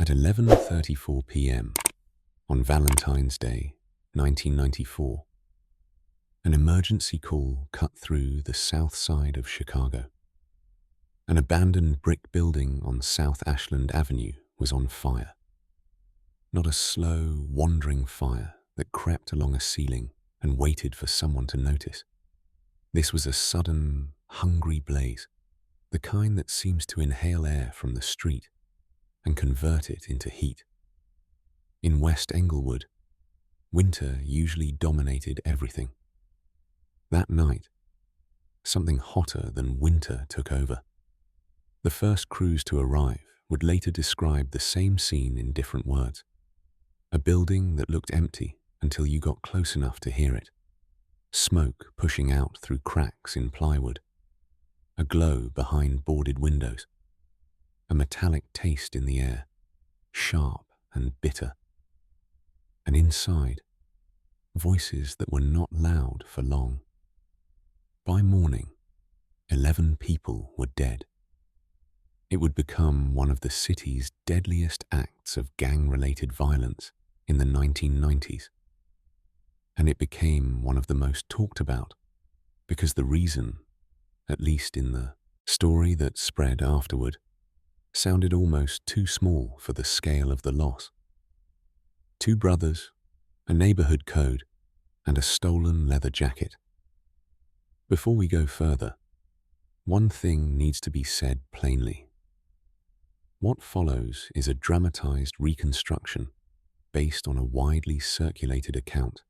At 11:34 p.m. on Valentine's Day, 1994, an emergency call cut through the south side of Chicago. An abandoned brick building on South Ashland Avenue was on fire. Not a slow, wandering fire that crept along a ceiling and waited for someone to notice. This was a sudden, hungry blaze, the kind that seems to inhale air from the street and convert it into heat. In West Englewood, winter usually dominated everything. That night, something hotter than winter took over. The first crews to arrive would later describe the same scene in different words. A building that looked empty until you got close enough to hear it. Smoke pushing out through cracks in plywood. A glow behind boarded windows. A metallic taste in the air, sharp and bitter. And inside, voices that were not loud for long. By morning, 11 people were dead. It would become one of the city's deadliest acts of gang-related violence in the 1990s. And it became one of the most talked about because the reason, at least in the story that spread afterward, sounded almost too small for the scale of the loss. 2 brothers, a neighborhood code, and a stolen leather jacket. Before we go further, one thing needs to be said plainly. What follows is a dramatized reconstruction based on a widely circulated account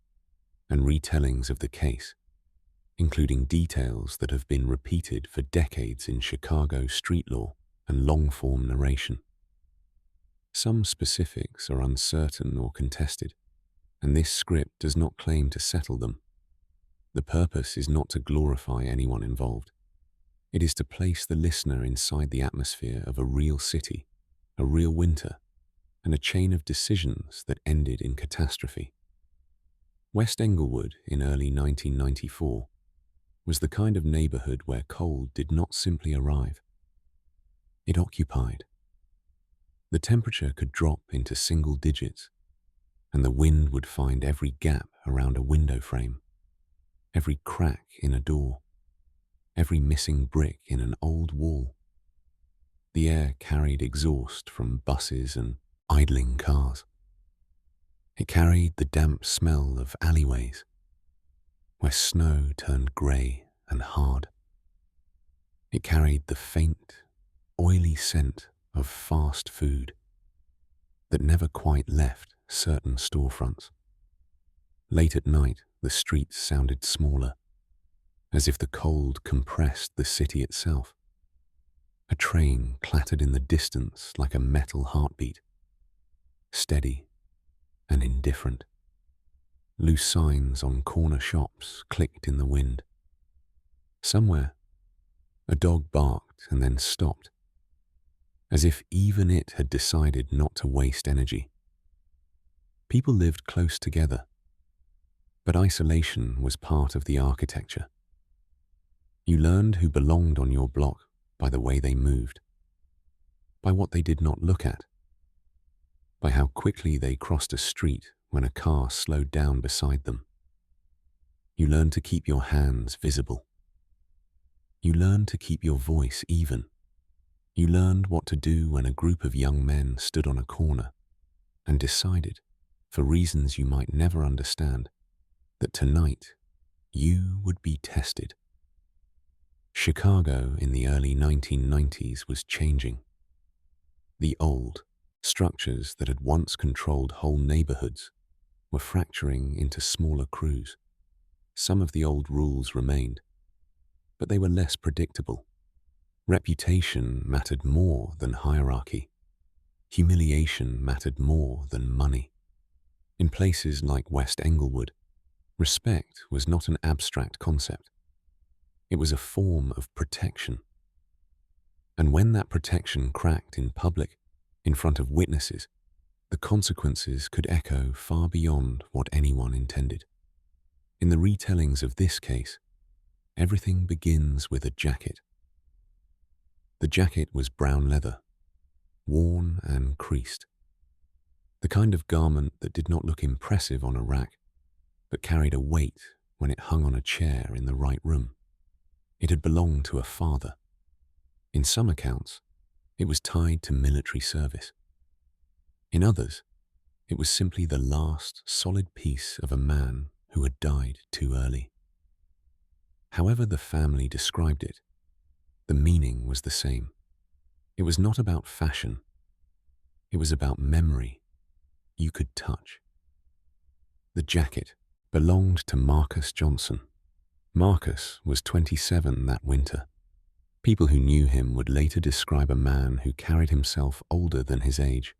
and retellings of the case, including details that have been repeated for decades in Chicago street law and long-form narration. Some specifics are uncertain or contested, and this script does not claim to settle them. The purpose is not to glorify anyone involved. It is to place the listener inside the atmosphere of a real city, a real winter, and a chain of decisions that ended in catastrophe. West Englewood in early 1994 was the kind of neighborhood where cold did not simply arrive. It occupied. The temperature could drop into single digits, and the wind would find every gap around a window frame, every crack in a door, every missing brick in an old wall. The air carried exhaust from buses and idling cars. It carried the damp smell of alleyways, where snow turned grey and hard. It carried the faint, oily scent of fast food that never quite left certain storefronts. Late at night, the streets sounded smaller, as if the cold compressed the city itself. A train clattered in the distance like a metal heartbeat, steady and indifferent. Loose signs on corner shops clicked in the wind. Somewhere, a dog barked and then stopped, as if even it had decided not to waste energy. People lived close together, but isolation was part of the architecture. You learned who belonged on your block by the way they moved, by what they did not look at, by how quickly they crossed a street when a car slowed down beside them. You learned to keep your hands visible. You learned to keep your voice even. You learned what to do when a group of young men stood on a corner and decided, for reasons you might never understand, that tonight you would be tested. Chicago in the early 1990s was changing. The old structures that had once controlled whole neighborhoods were fracturing into smaller crews. Some of the old rules remained, but they were less predictable. Reputation mattered more than hierarchy. Humiliation mattered more than money. In places like West Englewood, respect was not an abstract concept. It was a form of protection. And when that protection cracked in public, in front of witnesses, the consequences could echo far beyond what anyone intended. In the retellings of this case, everything begins with a jacket. The jacket was brown leather, worn and creased, The kind of garment that did not look impressive on a rack, but carried a weight when it hung on a chair in the right room. It had belonged to a father. In some accounts, it was tied to military service. In others, it was simply the last solid piece of a man who had died too early. However the family described it, the meaning was the same. It was not about fashion. It was about memory you could touch. The jacket belonged to Marcus Johnson. Marcus was 27 that winter. People who knew him would later describe a man who carried himself older than his age,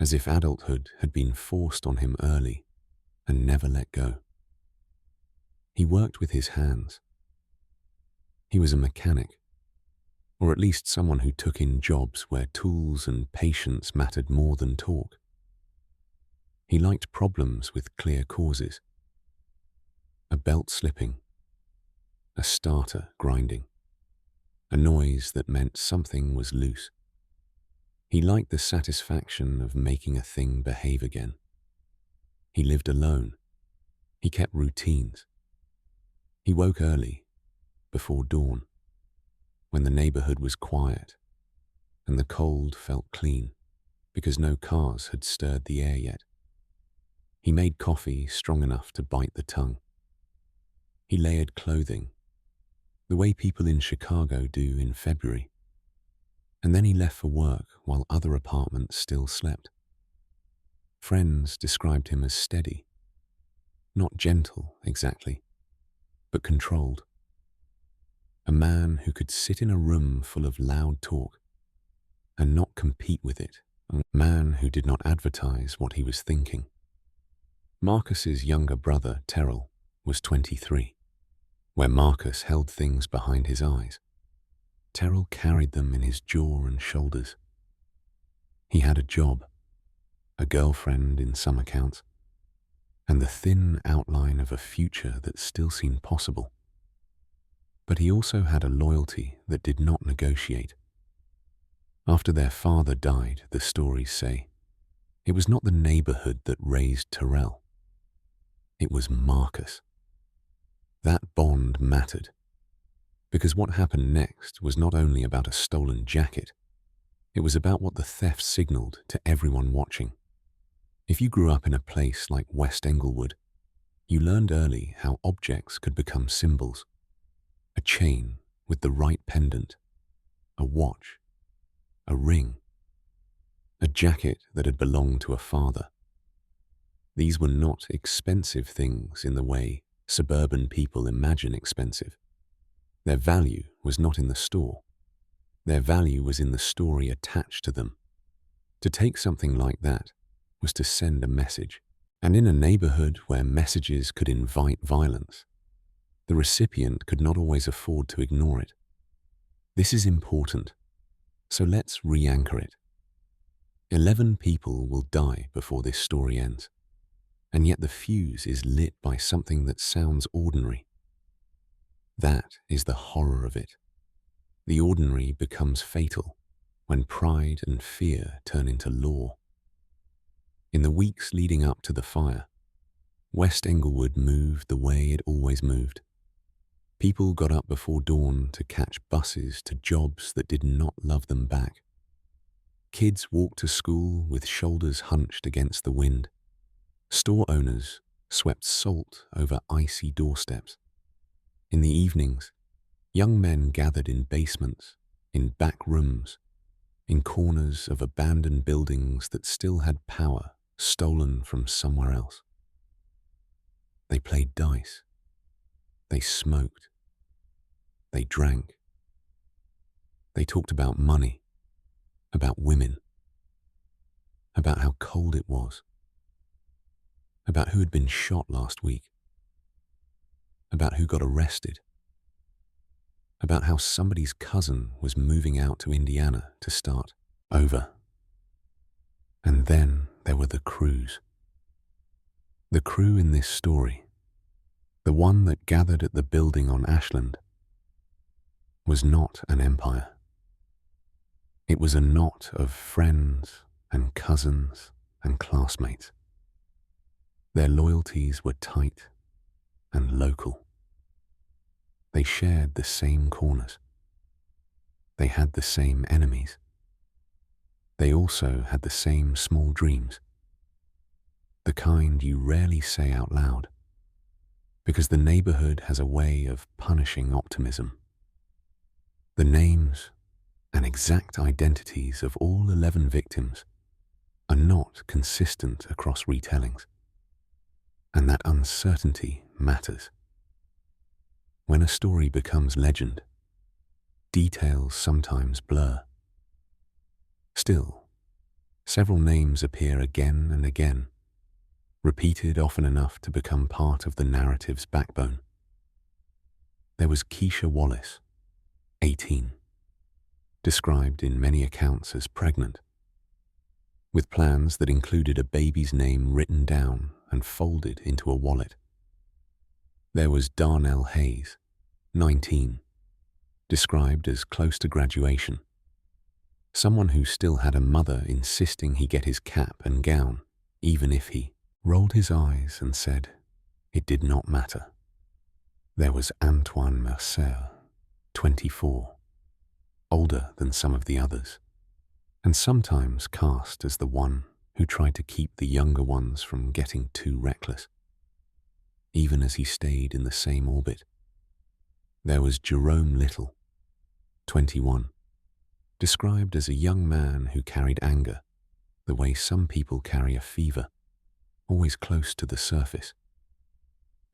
as if adulthood had been forced on him early and never let go. He worked with his hands. He was a mechanic, or at least someone who took in jobs where tools and patience mattered more than talk. He liked problems with clear causes. A belt slipping, a starter grinding, a noise that meant something was loose. He liked the satisfaction of making a thing behave again. He lived alone. He kept routines. He woke early, before dawn, when the neighborhood was quiet and the cold felt clean because no cars had stirred the air yet. He made coffee strong enough to bite the tongue. He layered clothing, the way people in Chicago do in February. And then he left for work while other apartments still slept. Friends described him as steady, not gentle exactly, but controlled. A man who could sit in a room full of loud talk and not compete with it. A man who did not advertise what he was thinking. Marcus's younger brother, Terrell, was 23. Where Marcus held things behind his eyes, Terrell carried them in his jaw and shoulders. He had a job, a girlfriend in some accounts, and the thin outline of a future that still seemed possible. But he also had a loyalty that did not negotiate. After their father died, the stories say, it was not the neighborhood that raised Terrell. It was Marcus. That bond mattered, because what happened next was not only about a stolen jacket, it was about what the theft signaled to everyone watching. If you grew up in a place like West Englewood, you learned early how objects could become symbols. A chain with the right pendant, a watch, a ring, a jacket that had belonged to a father. These were not expensive things in the way suburban people imagine expensive. Their value was not in the store. Their value was in the story attached to them. To take something like that was to send a message. And in a neighborhood where messages could invite violence, the recipient could not always afford to ignore it. This is important, so let's re-anchor it. 11 people will die before this story ends. And yet the fuse is lit by something that sounds ordinary. That is the horror of it. The ordinary becomes fatal when pride and fear turn into law. In the weeks leading up to the fire, West Englewood moved the way it always moved. People got up before dawn to catch buses to jobs that did not love them back. Kids walked to school with shoulders hunched against the wind. Store owners swept salt over icy doorsteps. In the evenings, young men gathered in basements, in back rooms, in corners of abandoned buildings that still had power stolen from somewhere else. They played dice. They smoked. They drank. They talked about money, about women, about how cold it was, about who had been shot last week, about who got arrested, about how somebody's cousin was moving out to Indiana to start over. And then there were the crews. The crew in this story, the one that gathered at the building on Ashland, was not an empire. It was a knot of friends and cousins and classmates. Their loyalties were tight and local. They shared the same corners. They had the same enemies. They also had the same small dreams, the kind you rarely say out loud, because the neighborhood has a way of punishing optimism. The names and exact identities of all 11 victims are not consistent across retellings, and that uncertainty matters. When a story becomes legend, details sometimes blur. Still, several names appear again and again, repeated often enough to become part of the narrative's backbone. There was Keisha Wallace, 18, described in many accounts as pregnant, with plans that included a baby's name written down and folded into a wallet. There was Darnell Hayes, 19, described as close to graduation, someone who still had a mother insisting he get his cap and gown, even if he rolled his eyes and said it did not matter. There was Antoine Mercer, 24, older than some of the others, and sometimes cast as the one who tried to keep the younger ones from getting too reckless, even as he stayed in the same orbit. There was Jerome Little, 21, described as a young man who carried anger the way some people carry a fever, always close to the surface.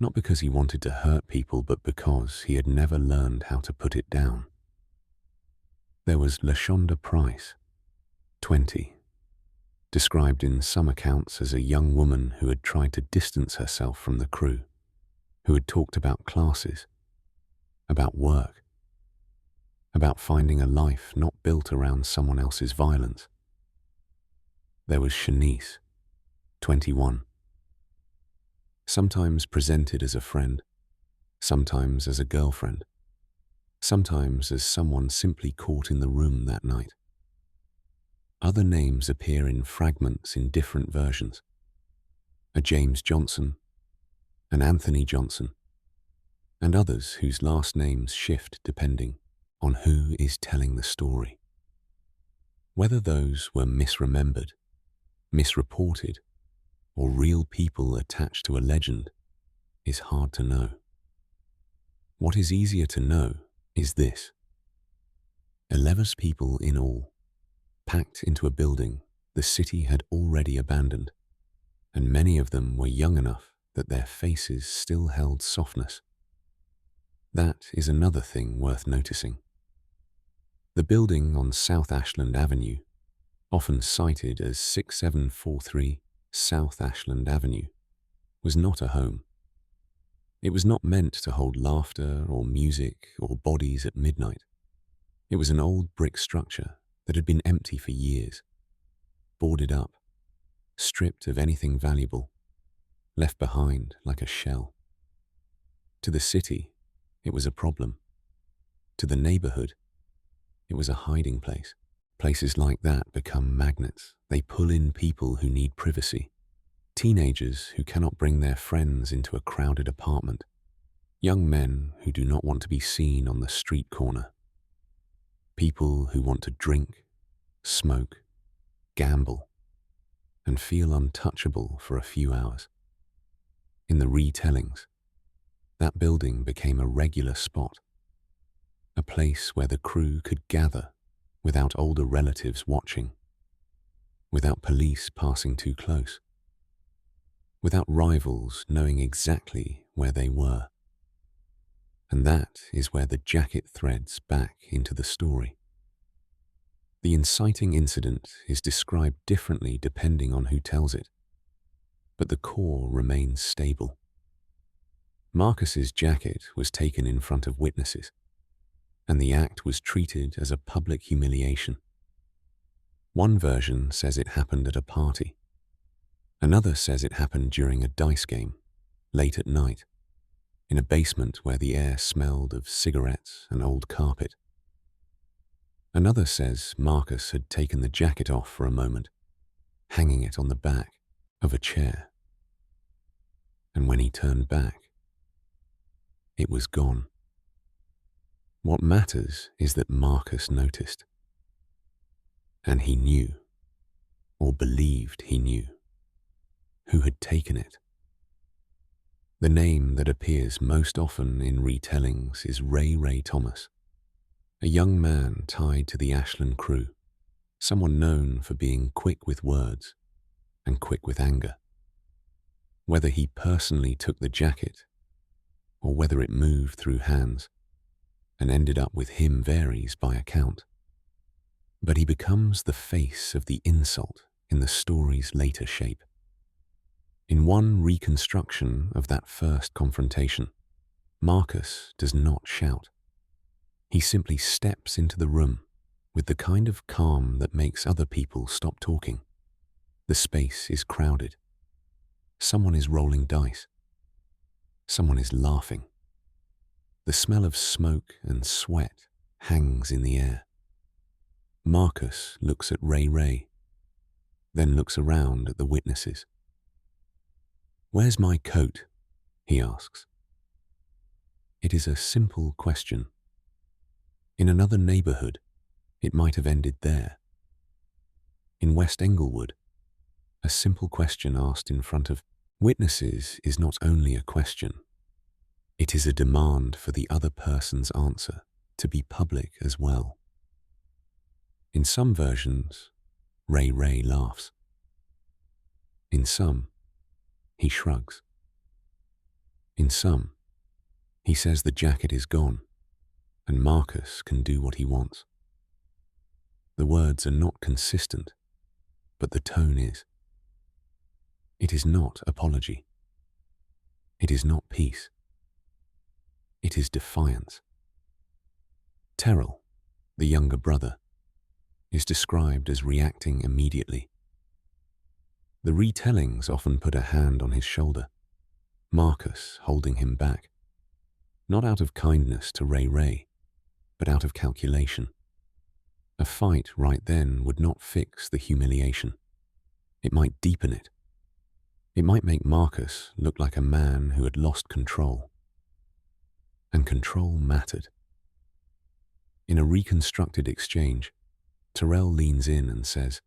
Not because he wanted to hurt people, but because he had never learned how to put it down. There was LaShonda Price, 20, described in some accounts as a young woman who had tried to distance herself from the crew, who had talked about classes, about work, about finding a life not built around someone else's violence. There was Shanice, 21, sometimes presented as a friend, sometimes as a girlfriend, sometimes as someone simply caught in the room that night. Other names appear in fragments in different versions. A James Johnson, an Anthony Johnson, and others whose last names shift depending on who is telling the story. Whether those were misremembered, misreported, or real people attached to a legend is hard to know. What is easier to know is this: 11 people in all, packed into a building the city had already abandoned, and many of them were young enough that their faces still held softness. That is another thing worth noticing. The building on South Ashland Avenue, often cited as 6743 South Ashland Avenue, was not a home. It was not meant to hold laughter or music or bodies at midnight. It was an old brick structure that had been empty for years, boarded up, stripped of anything valuable, left behind like a shell. To the city, it was a problem. To the neighborhood, it was a hiding place. Places like that become magnets. They pull in people who need privacy. Teenagers who cannot bring their friends into a crowded apartment. Young men who do not want to be seen on the street corner. People who want to drink, smoke, gamble, and feel untouchable for a few hours. In the retellings, that building became a regular spot, a place where the crew could gather without older relatives watching, without police passing too close, without rivals knowing exactly where they were. And that is where the jacket threads back into the story. The inciting incident is described differently depending on who tells it, but the core remains stable. Marcus's jacket was taken in front of witnesses, and the act was treated as a public humiliation. One version says it happened at a party. Another says it happened during a dice game, late at night, in a basement where the air smelled of cigarettes and old carpet. Another says Marcus had taken the jacket off for a moment, hanging it on the back of a chair. And when he turned back, it was gone. What matters is that Marcus noticed. And he knew, or believed he knew, who had taken it. The name that appears most often in retellings is Ray Thomas, a young man tied to the Ashland crew, someone known for being quick with words and quick with anger. Whether he personally took the jacket or whether it moved through hands and ended up with him varies by account. But he becomes the face of the insult in the story's later shape. In one reconstruction of that first confrontation, Marcus does not shout. He simply steps into the room with the kind of calm that makes other people stop talking. The space is crowded. Someone is rolling dice. Someone is laughing. The smell of smoke and sweat hangs in the air. Marcus looks at Ray, then looks around at the witnesses. "Where's my coat?" he asks. It is a simple question. In another neighborhood, it might have ended there. In West Englewood, a simple question asked in front of witnesses is not only a question, it is a demand for the other person's answer to be public as well. In some versions, Ray laughs. In some, he shrugs. In some, he says the jacket is gone and Marcus can do what he wants. The words are not consistent, but the tone is. It is not apology. It is not peace. It is defiance. Terrell, the younger brother, is described as reacting immediately. The retellings often put a hand on his shoulder, Marcus holding him back, not out of kindness to Ray, but out of calculation. A fight right then would not fix the humiliation. It might deepen it. It might make Marcus look like a man who had lost control. And control mattered. In a reconstructed exchange, Terrell leans in and says,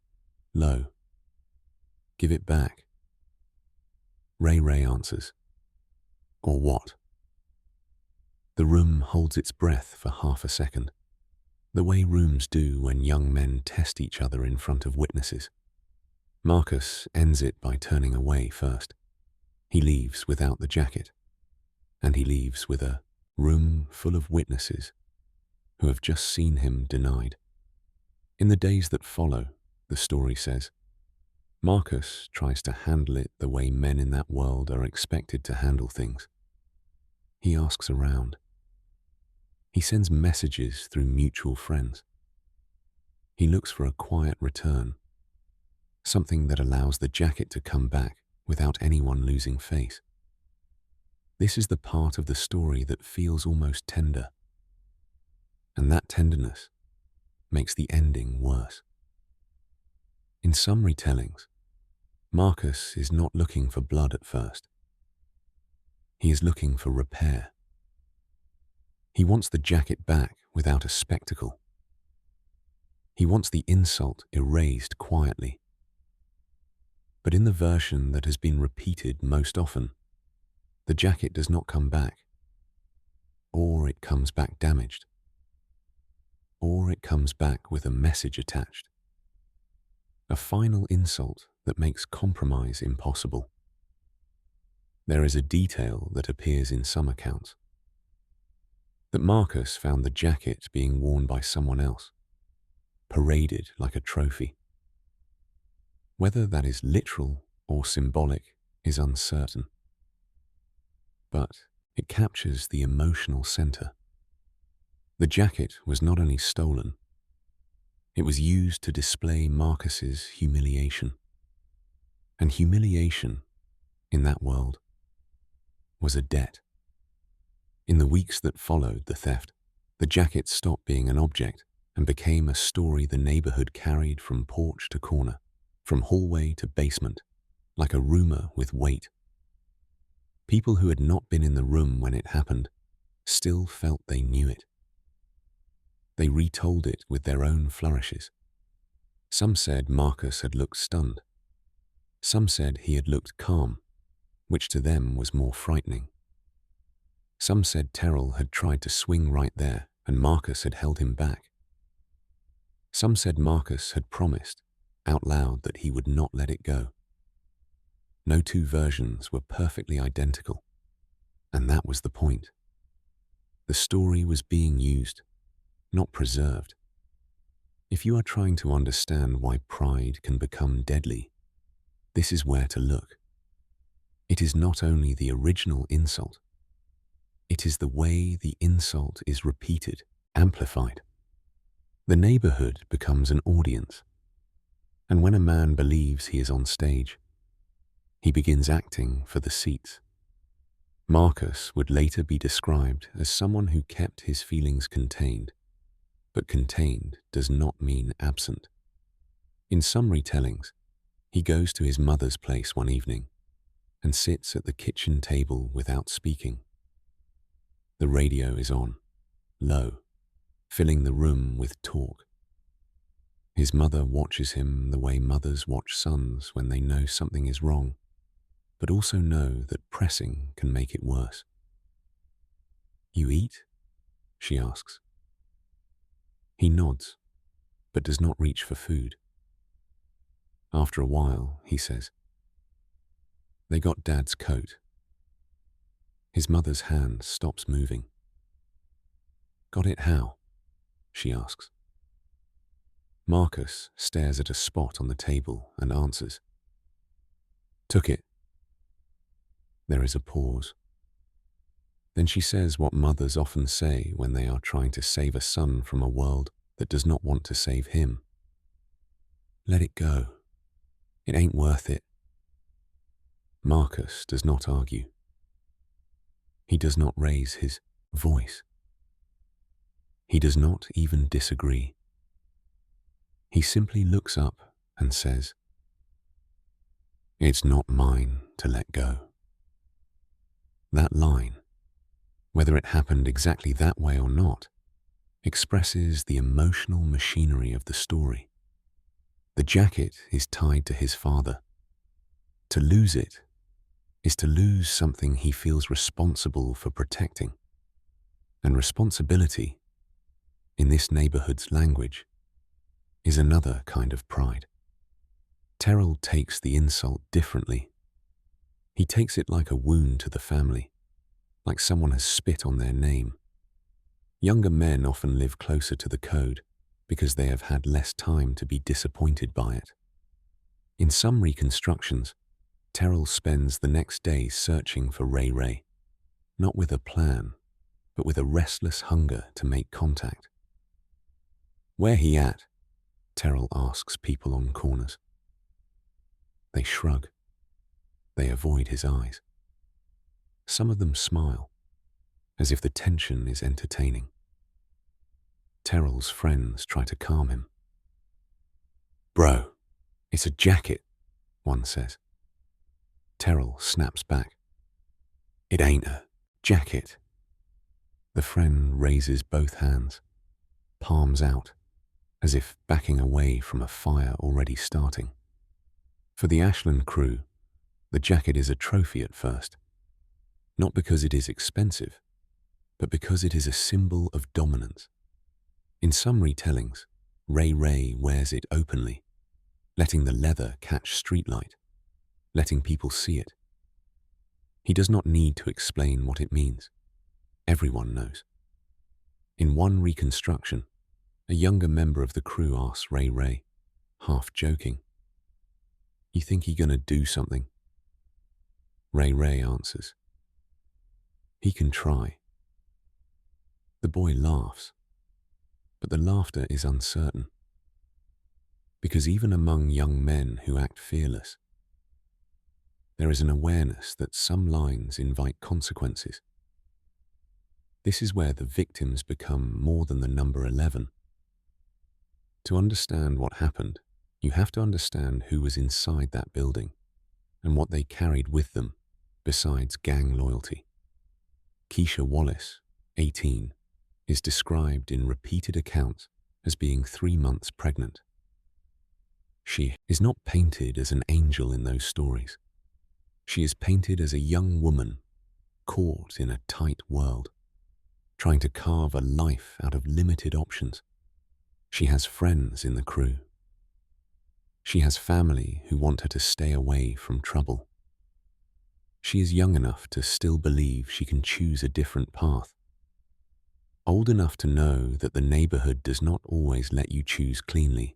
"Lo, give it back." Ray answers, "Or what?" The room holds its breath for half a second, the way rooms do when young men test each other in front of witnesses. Marcus ends it by turning away first. He leaves without the jacket, and he leaves with a room full of witnesses who have just seen him denied. In the days that follow, the story says, Marcus tries to handle it the way men in that world are expected to handle things. He asks around. He sends messages through mutual friends. He looks for a quiet return, something that allows the jacket to come back without anyone losing face. This is the part of the story that feels almost tender, and that tenderness makes the ending worse. In some retellings, Marcus is not looking for blood at first. He is looking for repair. He wants the jacket back without a spectacle. He wants the insult erased quietly. But in the version that has been repeated most often, the jacket does not come back, or it comes back damaged, or it comes back with a message attached. A final insult that makes compromise impossible. There is a detail that appears in some accounts, that Marcus found the jacket being worn by someone else, paraded like a trophy. Whether that is literal or symbolic is uncertain, but it captures the emotional center. The jacket was not only stolen, it was used to display Marcus's humiliation. And humiliation, in that world, was a debt. In the weeks that followed the theft, the jacket stopped being an object and became a story the neighborhood carried from porch to corner, from hallway to basement, like a rumor with weight. People who had not been in the room when it happened still felt they knew it. They retold it with their own flourishes. Some said Marcus had looked stunned. Some said he had looked calm, which to them was more frightening. Some said Terrell had tried to swing right there and Marcus had held him back. Some said Marcus had promised, out loud, that he would not let it go. No two versions were perfectly identical, and that was the point. The story was being used, not preserved. If you are trying to understand why pride can become deadly, this is where to look. It is not only the original insult, it is the way the insult is repeated, amplified. The neighborhood becomes an audience, and when a man believes he is on stage, he begins acting for the seats. Marcus would later be described as someone who kept his feelings contained, but contained does not mean absent. In some retellings, he goes to his mother's place one evening and sits at the kitchen table without speaking. The radio is on, low, filling the room with talk. His mother watches him the way mothers watch sons when they know something is wrong, but also know that pressing can make it worse. "You eat?" she asks. He nods, but does not reach for food. After a while, he says, "They got Dad's coat." His mother's hand stops moving. "Got it how?" she asks. Marcus stares at a spot on the table and answers, "Took it." There is a pause. Then she says what mothers often say when they are trying to save a son from a world that does not want to save him. "Let it go. It ain't worth it." Marcus does not argue. He does not raise his voice. He does not even disagree. He simply looks up and says, "It's not mine to let go." That line, whether it happened exactly that way or not, expresses the emotional machinery of the story. The jacket is tied to his father. To lose it is to lose something he feels responsible for protecting. And responsibility, in this neighborhood's language, is another kind of pride. Terrell takes the insult differently. He takes it like a wound to the family, like someone has spit on their name. Younger men often live closer to the code because they have had less time to be disappointed by it. In some reconstructions, Terrell spends the next day searching for Ray Ray, not with a plan, but with a restless hunger to make contact. "Where he at?" Terrell asks people on corners. They shrug. They avoid his eyes. Some of them smile, as if the tension is entertaining. Terrell's friends try to calm him. "Bro, it's a jacket," one says. Terrell snaps back. "It ain't a jacket." The friend raises both hands, palms out, as if backing away from a fire already starting. For the Ashland crew, the jacket is a trophy at first, not because it is expensive, but because it is a symbol of dominance. In some retellings, Ray Ray wears it openly, letting the leather catch streetlight, letting people see it. He does not need to explain what it means. Everyone knows. In one reconstruction, a younger member of the crew asks Ray Ray, half joking, "You think he gonna do something?" Ray Ray answers, "He can try." The boy laughs, but the laughter is uncertain. Because even among young men who act fearless, there is an awareness that some lines invite consequences. This is where the victims become more than the number 11. To understand what happened, You have to understand who was inside that building and what they carried with them besides gang loyalty. Keisha Wallace, 18, is described in repeated accounts as being 3 months pregnant. She is not painted as an angel in those stories. She is painted as a young woman caught in a tight world, trying to carve a life out of limited options. She has friends in the crew. She has family who want her to stay away from trouble. She is young enough to still believe she can choose a different path. Old enough to know that the neighborhood does not always let you choose cleanly.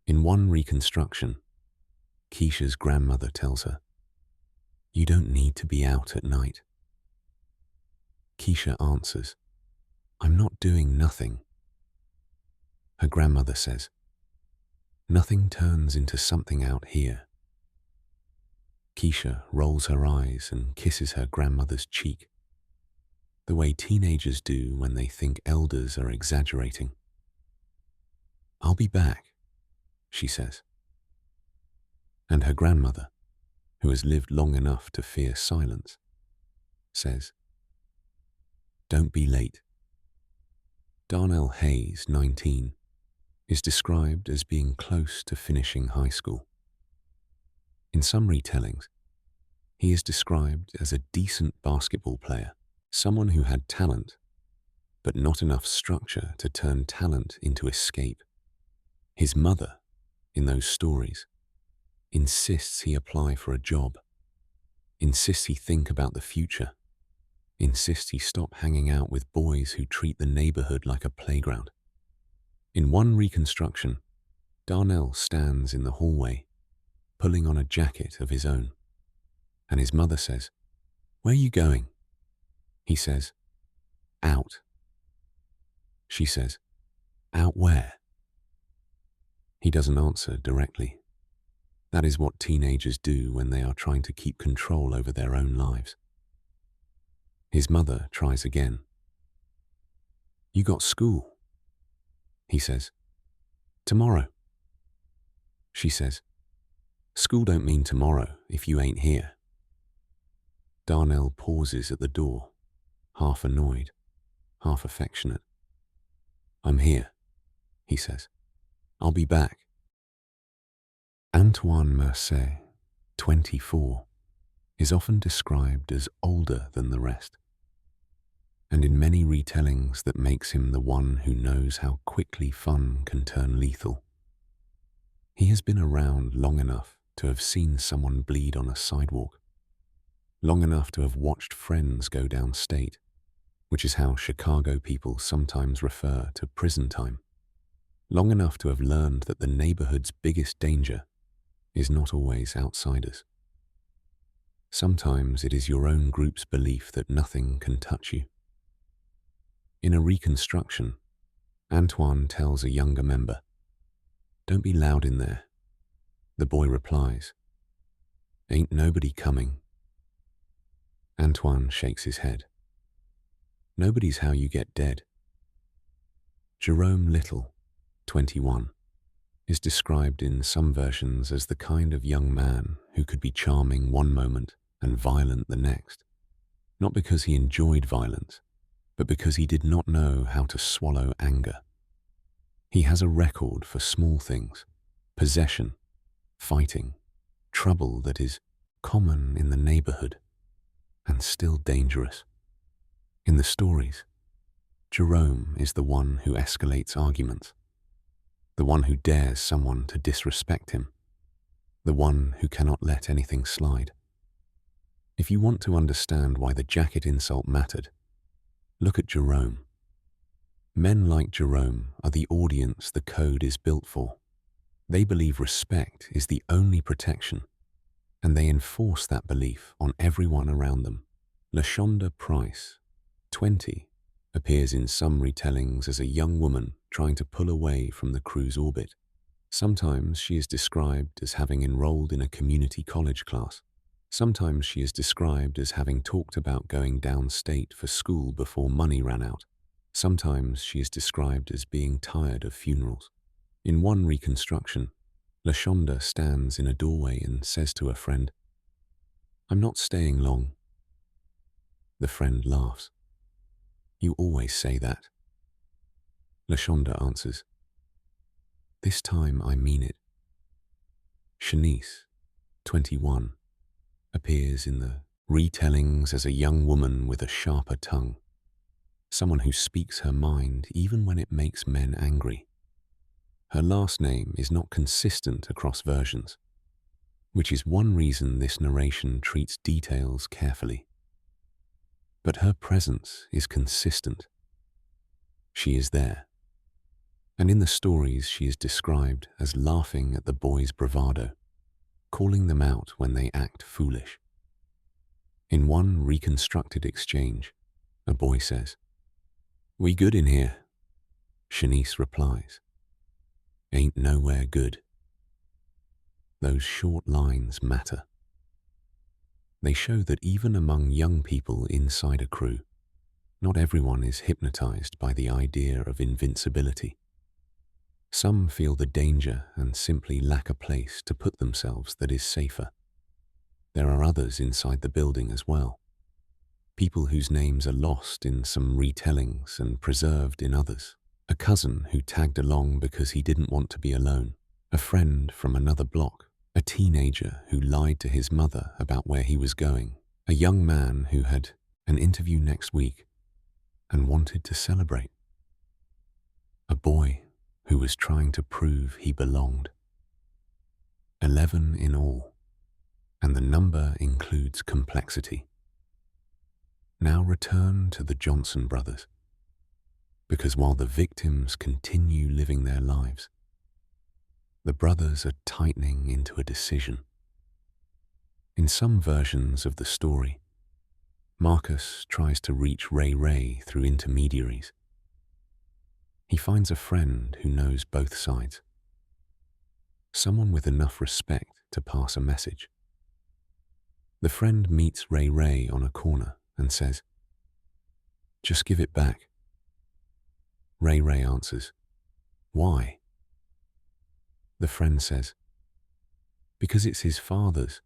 In one reconstruction, Keisha's grandmother tells her, "You don't need to be out at night." Keisha answers, "I'm not doing nothing." Her grandmother says, "Nothing turns into something out here." Keisha rolls her eyes and kisses her grandmother's cheek, the way teenagers do when they think elders are exaggerating. "I'll be back," she says. And her grandmother, who has lived long enough to fear silence, says, "Don't be late." Darnell Hayes, 19, is described as being close to finishing high school. In some retellings, he is described as a decent basketball player, someone who had talent, but not enough structure to turn talent into escape. His mother, in those stories, insists he apply for a job, insists he think about the future, insists he stop hanging out with boys who treat the neighborhood like a playground. In one reconstruction, Darnell stands in the hallway, pulling on a jacket of his own, and his mother says, "Where are you going?" He says, "Out." She says, "Out where?" He doesn't answer directly. That is what teenagers do when they are trying to keep control over their own lives. His mother tries again. "You got school?" He says, "Tomorrow." She says, "School don't mean tomorrow if you ain't here." Darnell pauses at the door, half annoyed, half affectionate. "I'm here," he says. "I'll be back." Antoine Mercier, 24, is often described as older than the rest, and in many retellings that makes him the one who knows how quickly fun can turn lethal. He has been around long enough to have seen someone bleed on a sidewalk, long enough to have watched friends go downstate, which is how Chicago people sometimes refer to prison time, long enough to have learned that the neighborhood's biggest danger is not always outsiders. Sometimes it is your own group's belief that nothing can touch you. In a reconstruction, Antoine tells a younger member, "Don't be loud in there." The boy replies, "Ain't nobody coming." Antoine shakes his head. "Nobody's how you get dead." Jerome Little, 21, is described in some versions as the kind of young man who could be charming one moment and violent the next, not because he enjoyed violence, but because he did not know how to swallow anger. He has a record for small things, possession, fighting, trouble that is common in the neighborhood and still dangerous. In the stories, Jerome is the one who escalates arguments, the one who dares someone to disrespect him, the one who cannot let anything slide. If you want to understand why the jacket insult mattered, look at Jerome. Men like Jerome are the audience the code is built for. They believe respect is the only protection, and they enforce that belief on everyone around them. LaShonda Price, 20, appears in some retellings as a young woman trying to pull away from the crew's orbit. Sometimes she is described as having enrolled in a community college class. Sometimes she is described as having talked about going downstate for school before money ran out. Sometimes she is described as being tired of funerals. In one reconstruction, Lashonda stands in a doorway and says to a friend, "I'm not staying long." The friend laughs. "You always say that." Lashonda answers, "This time I mean it." Shanice, 21, appears in the retellings as a young woman with a sharper tongue, someone who speaks her mind even when it makes men angry. Her last name is not consistent across versions, which is one reason this narration treats details carefully. But her presence is consistent. She is there. And in the stories she is described as laughing at the boys' bravado, calling them out when they act foolish. In one reconstructed exchange, a boy says, "We good in here?" Shanice replies, "Ain't nowhere good." Those short lines matter. They show that even among young people inside a crew, not everyone is hypnotized by the idea of invincibility. Some feel the danger and simply lack a place to put themselves that is safer. There are others inside the building as well. People whose names are lost in some retellings and preserved in others. A cousin who tagged along because he didn't want to be alone. A friend from another block. A teenager who lied to his mother about where he was going. A young man who had an interview next week and wanted to celebrate. A boy who was trying to prove he belonged. 11 in all, and the number includes complexity. Now return to the Johnson brothers, because while the victims continue living their lives, the brothers are tightening into a decision. In some versions of the story, Marcus tries to reach Ray through intermediaries. He finds a friend who knows both sides, someone with enough respect to pass a message. The friend meets Ray on a corner and says, "Just give it back." Ray answers, "Why?" The friend says, "Because it's his father's."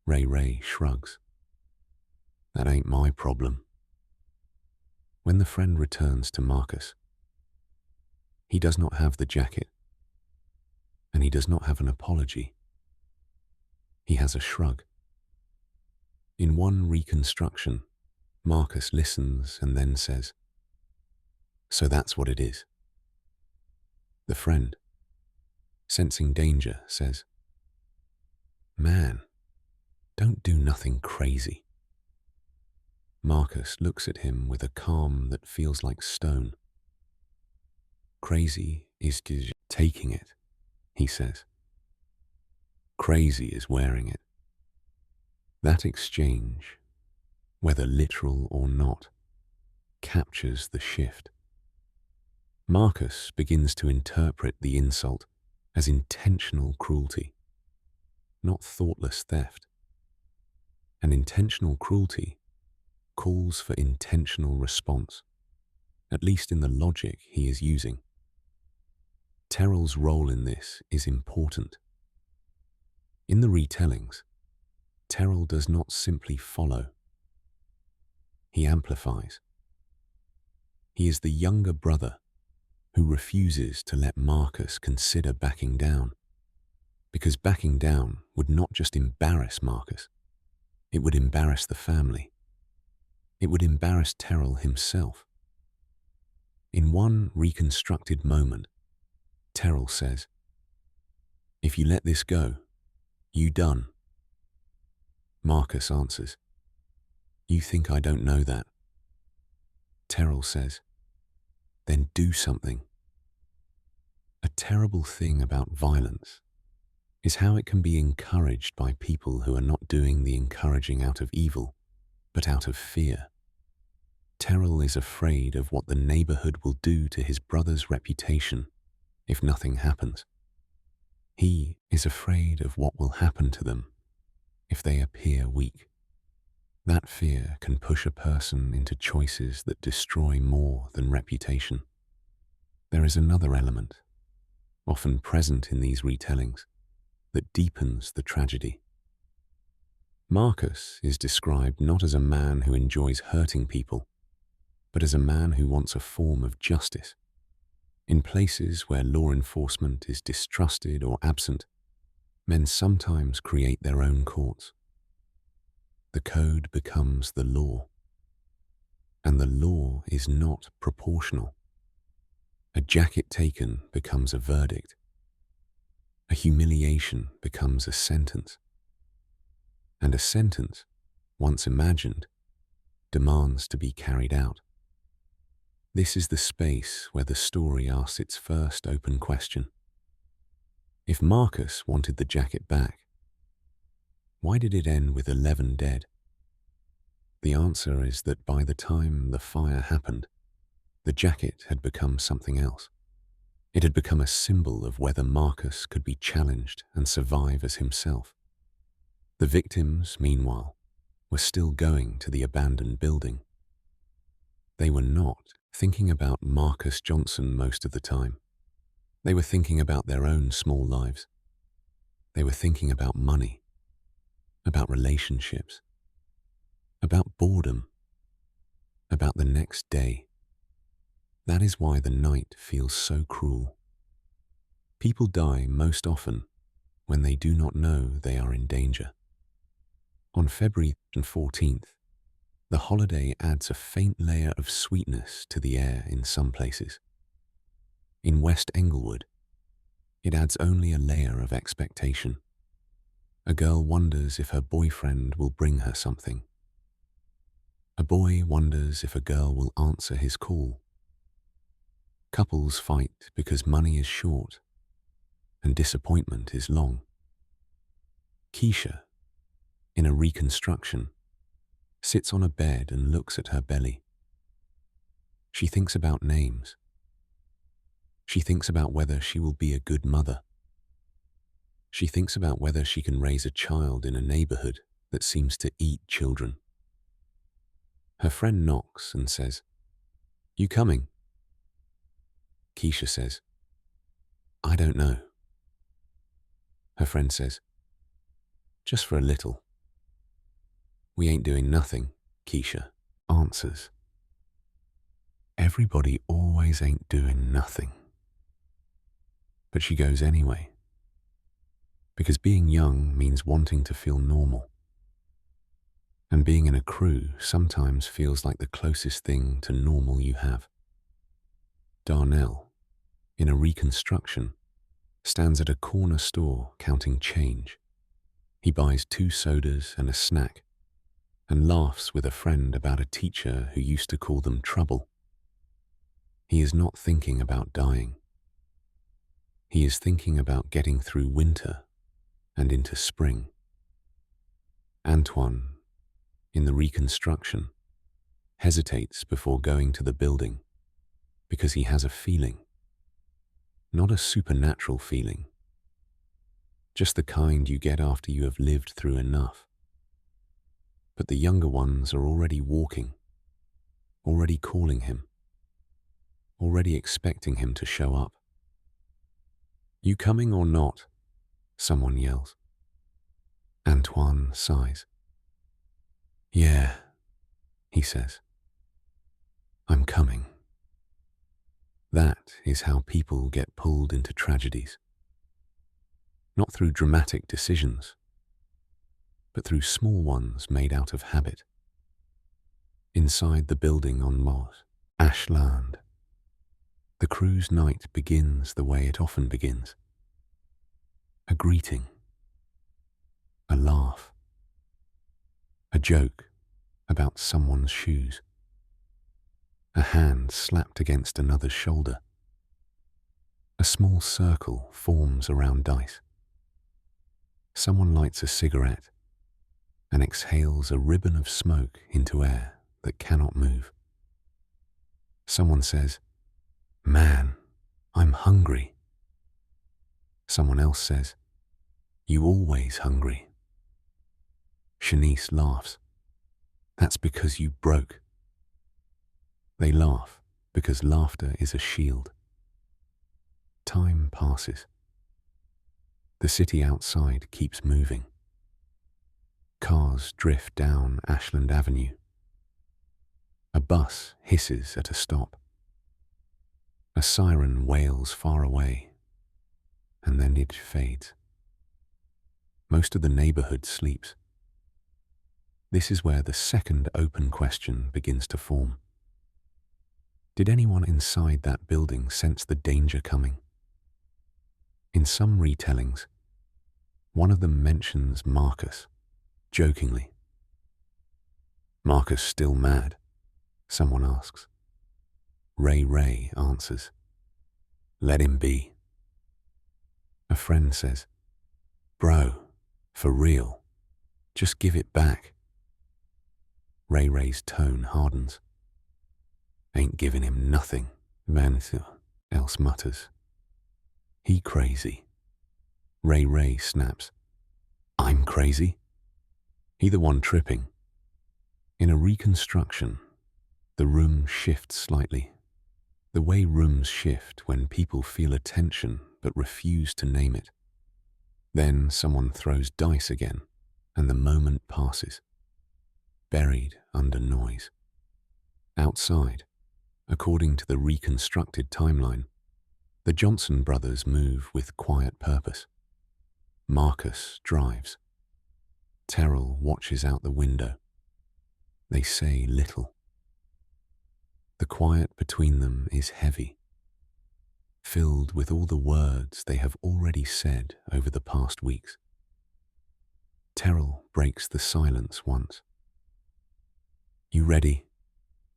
Ray shrugs. "That ain't my problem." When the friend returns to Marcus, he does not have the jacket, and he does not have an apology. He has a shrug. In one reconstruction, Marcus listens and then says, "So that's what it is." The friend, sensing danger, says, "Man, don't do nothing crazy." Marcus looks at him with a calm that feels like stone. "Crazy is taking it," he says. "Crazy is wearing it." That exchange, whether literal or not, captures the shift. Marcus begins to interpret the insult as intentional cruelty, not thoughtless theft. And intentional cruelty calls for intentional response, at least in the logic he is using. Terrell's role in this is important. In the retellings, Terrell does not simply follow. He amplifies. He is the younger brother who refuses to let Marcus consider backing down, because backing down would not just embarrass Marcus, it would embarrass the family. It would embarrass Terrell himself. In one reconstructed moment, Terrell says, "If you let this go, you done." Marcus answers, "You think I don't know that?" Terrell says, "Then do something." A terrible thing about violence is how it can be encouraged by people who are not doing the encouraging out of evil, but out of fear. Terrell is afraid of what the neighborhood will do to his brother's reputation if nothing happens. He is afraid of what will happen to them if they appear weak. That fear can push a person into choices that destroy more than reputation. There is another element, often present in these retellings, that deepens the tragedy. Marcus is described not as a man who enjoys hurting people, but as a man who wants a form of justice. In places where law enforcement is distrusted or absent, men sometimes create their own courts. The code becomes the law, and the law is not proportional. A jacket taken becomes a verdict. A humiliation becomes a sentence. And a sentence, once imagined, demands to be carried out. This is the space where the story asks its first open question. If Marcus wanted the jacket back, why did it end with 11 dead? The answer is that by the time the fire happened, the jacket had become something else. It had become a symbol of whether Marcus could be challenged and survive as himself. The victims, meanwhile, were still going to the abandoned building. They were not thinking about Marcus Johnson most of the time. They were thinking about their own small lives. They were thinking about money, about relationships, about boredom, about the next day. That is why the night feels so cruel. People die most often when they do not know they are in danger. On February 14th, the holiday adds a faint layer of sweetness to the air in some places. In West Englewood, it adds only a layer of expectation. A girl wonders if her boyfriend will bring her something. A boy wonders if a girl will answer his call. Couples fight because money is short and disappointment is long. Keisha, in a reconstruction, sits on a bed and looks at her belly. She thinks about names. She thinks about whether she will be a good mother. She thinks about whether she can raise a child in a neighborhood that seems to eat children. Her friend knocks and says, "You coming?" Keisha says, "I don't know." Her friend says, "Just for a little." "We ain't doing nothing," Keisha answers. Everybody always ain't doing nothing. But she goes anyway. Because being young means wanting to feel normal. And being in a crew sometimes feels like the closest thing to normal you have. Darnell, in a reconstruction, stands at a corner store counting change. He buys 2 sodas and a snack and laughs with a friend about a teacher who used to call them trouble. He is not thinking about dying. He is thinking about getting through winter and into spring. Antoine, in the reconstruction, hesitates before going to the building because he has a feeling. Not a supernatural feeling, just the kind you get after you have lived through enough. But the younger ones are already walking, already calling him, already expecting him to show up. "You coming or not?" someone yells. Antoine sighs. "Yeah," he says. "I'm coming." That is how people get pulled into tragedies. Not through dramatic decisions, but through small ones made out of habit. Inside the building on Moss, Ashland, the crew's night begins the way it often begins. A greeting, a laugh, a joke about someone's shoes, a hand slapped against another's shoulder. A small circle forms around Dice. Someone lights a cigarette and exhales a ribbon of smoke into air that cannot move. Someone says, "Man, I'm hungry." Someone else says, "You always hungry." Shanice laughs. "That's because you broke." They laugh because laughter is a shield. Time passes. The city outside keeps moving. Cars drift down Ashland Avenue. A bus hisses at a stop. A siren wails far away, and then it fades. Most of the neighborhood sleeps. This is where the second open question begins to form. Did anyone inside that building sense the danger coming? In some retellings, one of them mentions Marcus, jokingly. "Marcus still mad?" someone asks. Ray answers, "Let him be." A friend says, "Bro, for real, just give it back." Ray's tone hardens. "Ain't giving him nothing," man else mutters. "He crazy." Ray snaps, "I'm crazy?" He the one tripping. In a reconstruction, the room shifts slightly. The way rooms shift when people feel a tension but refuse to name it. Then someone throws dice again, and the moment passes, buried under noise. Outside, according to the reconstructed timeline, the Johnson brothers move with quiet purpose. Marcus drives. Terrell watches out the window. They say little. The quiet between them is heavy, filled with all the words they have already said over the past weeks. Terrell breaks the silence once. "You ready?"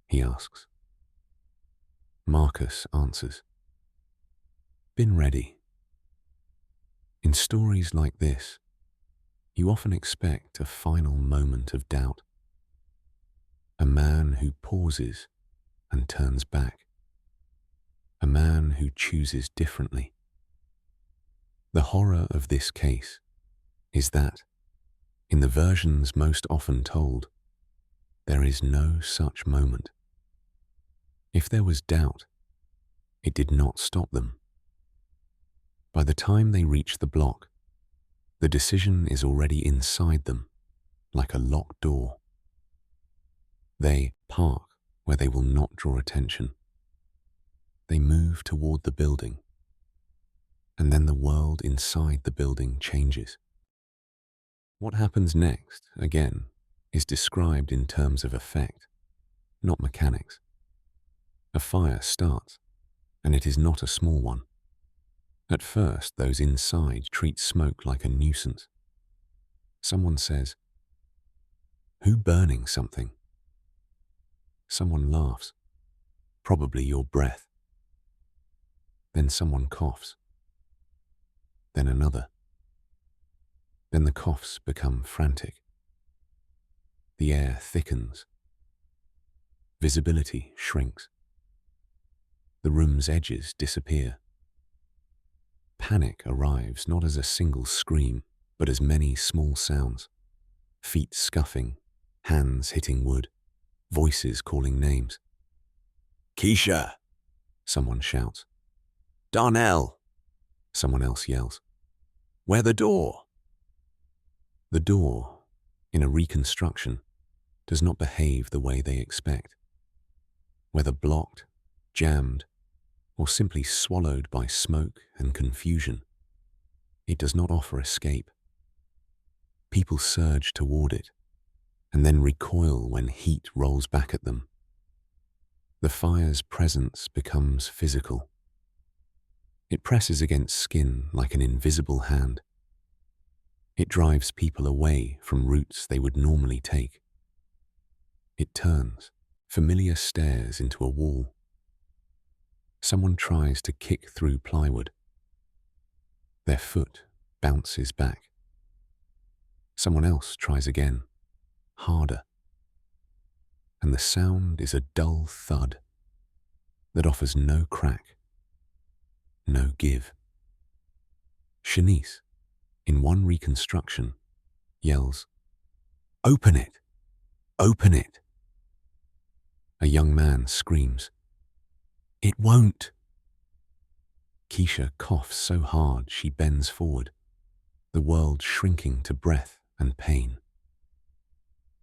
he asks. Marcus answers, "Been ready." In stories like this, you often expect a final moment of doubt. A man who pauses and turns back. A man who chooses differently. The horror of this case is that, in the versions most often told, there is no such moment. If there was doubt, it did not stop them. By the time they reach the block, the decision is already inside them, like a locked door. They park where they will not draw attention. They move toward the building, and then the world inside the building changes. What happens next, again, is described in terms of effect, not mechanics. A fire starts, and it is not a small one. At first, those inside treat smoke like a nuisance. Someone says, "Who burning something?" Someone laughs, "Probably your breath." Then someone coughs. Then another. Then the coughs become frantic. The air thickens. Visibility shrinks. The room's edges disappear. Panic arrives not as a single scream, but as many small sounds. Feet scuffing, hands hitting wood, voices calling names. "Keisha!" someone shouts. "Darnell!" someone else yells. "Where the door?" The door, in a reconstruction, does not behave the way they expect. Whether blocked, jammed, or simply swallowed by smoke and confusion, it does not offer escape. People surge toward it, and then recoil when heat rolls back at them. The fire's presence becomes physical. It presses against skin like an invisible hand. It drives people away from routes they would normally take. It turns familiar stairs into a wall. Someone tries to kick through plywood. Their foot bounces back. Someone else tries again, harder. And the sound is a dull thud that offers no crack, no give. Shanice, in one reconstruction, yells, "Open it! Open it!" A young man screams, "It won't!" Keisha coughs so hard she bends forward, the world shrinking to breath and pain.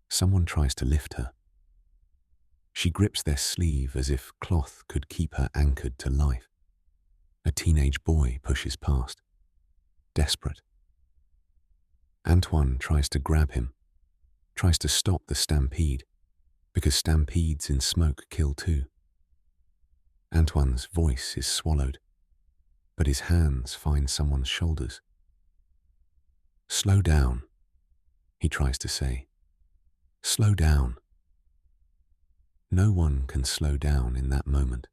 Someone tries to lift her. She grips their sleeve as if cloth could keep her anchored to life. A teenage boy pushes past, desperate. Antoine tries to grab him, tries to stop the stampede, because stampedes in smoke kill too. Antoine's voice is swallowed, but his hands find someone's shoulders. "Slow down," he tries to say. "Slow down." No one can slow down in that moment.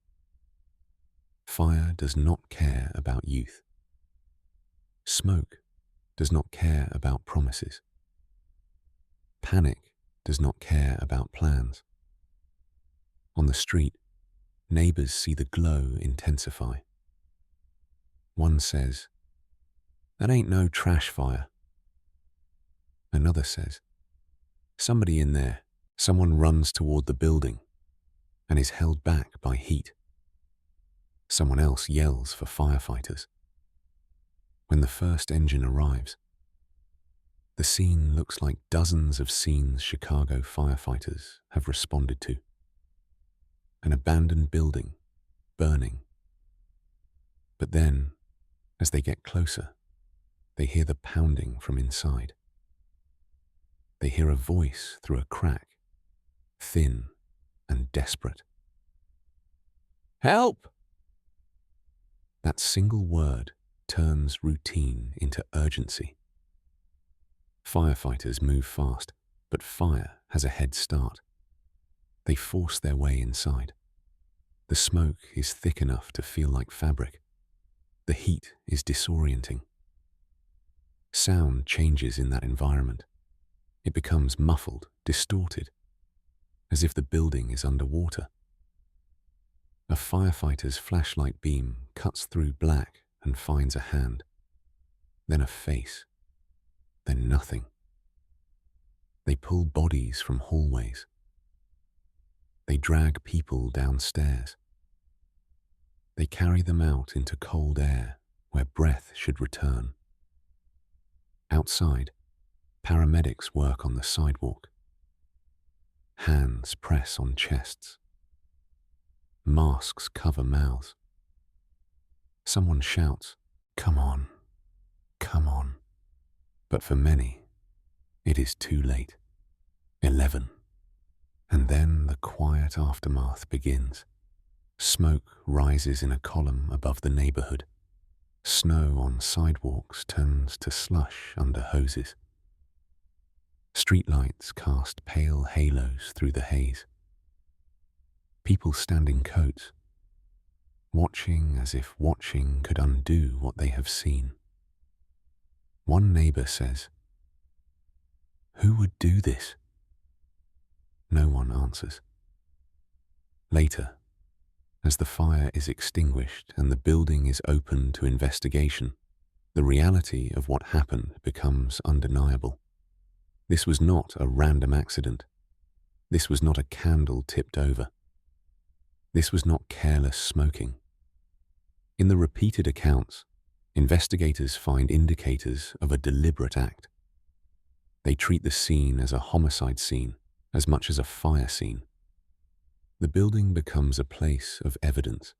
Fire does not care about youth. Smoke does not care about promises. Panic does not care about plans. On the street, neighbors see the glow intensify. One says, "That ain't no trash fire." Another says, "Somebody in there." Someone runs toward the building and is held back by heat. Someone else yells for firefighters. When the first engine arrives, the scene looks like dozens of scenes Chicago firefighters have responded to. An abandoned building, burning. But then, as they get closer, they hear the pounding from inside. They hear a voice through a crack, thin and desperate. "Help!" That single word turns routine into urgency. Firefighters move fast, but fire has a head start. They force their way inside. The smoke is thick enough to feel like fabric. The heat is disorienting. Sound changes in that environment. It becomes muffled, distorted, as if the building is underwater. A firefighter's flashlight beam cuts through black and finds a hand, then a face, then nothing. They pull bodies from hallways. They drag people downstairs. They carry them out into cold air where breath should return. Outside, paramedics work on the sidewalk. Hands press on chests. Masks cover mouths. Someone shouts, "Come on, come on." But for many, it is too late. 11. And then the quiet aftermath begins. Smoke rises in a column above the neighborhood. Snow on sidewalks turns to slush under hoses. Streetlights cast pale halos through the haze. People stand in coats, watching as if watching could undo what they have seen. One neighbor says, "Who would do this?" No one answers. Later, as the fire is extinguished and the building is open to investigation, the reality of what happened becomes undeniable. This was not a random accident. This was not a candle tipped over. This was not careless smoking. In the repeated accounts, investigators find indicators of a deliberate act. They treat the scene as a homicide scene as much as a fire scene. The building becomes a place of evidence.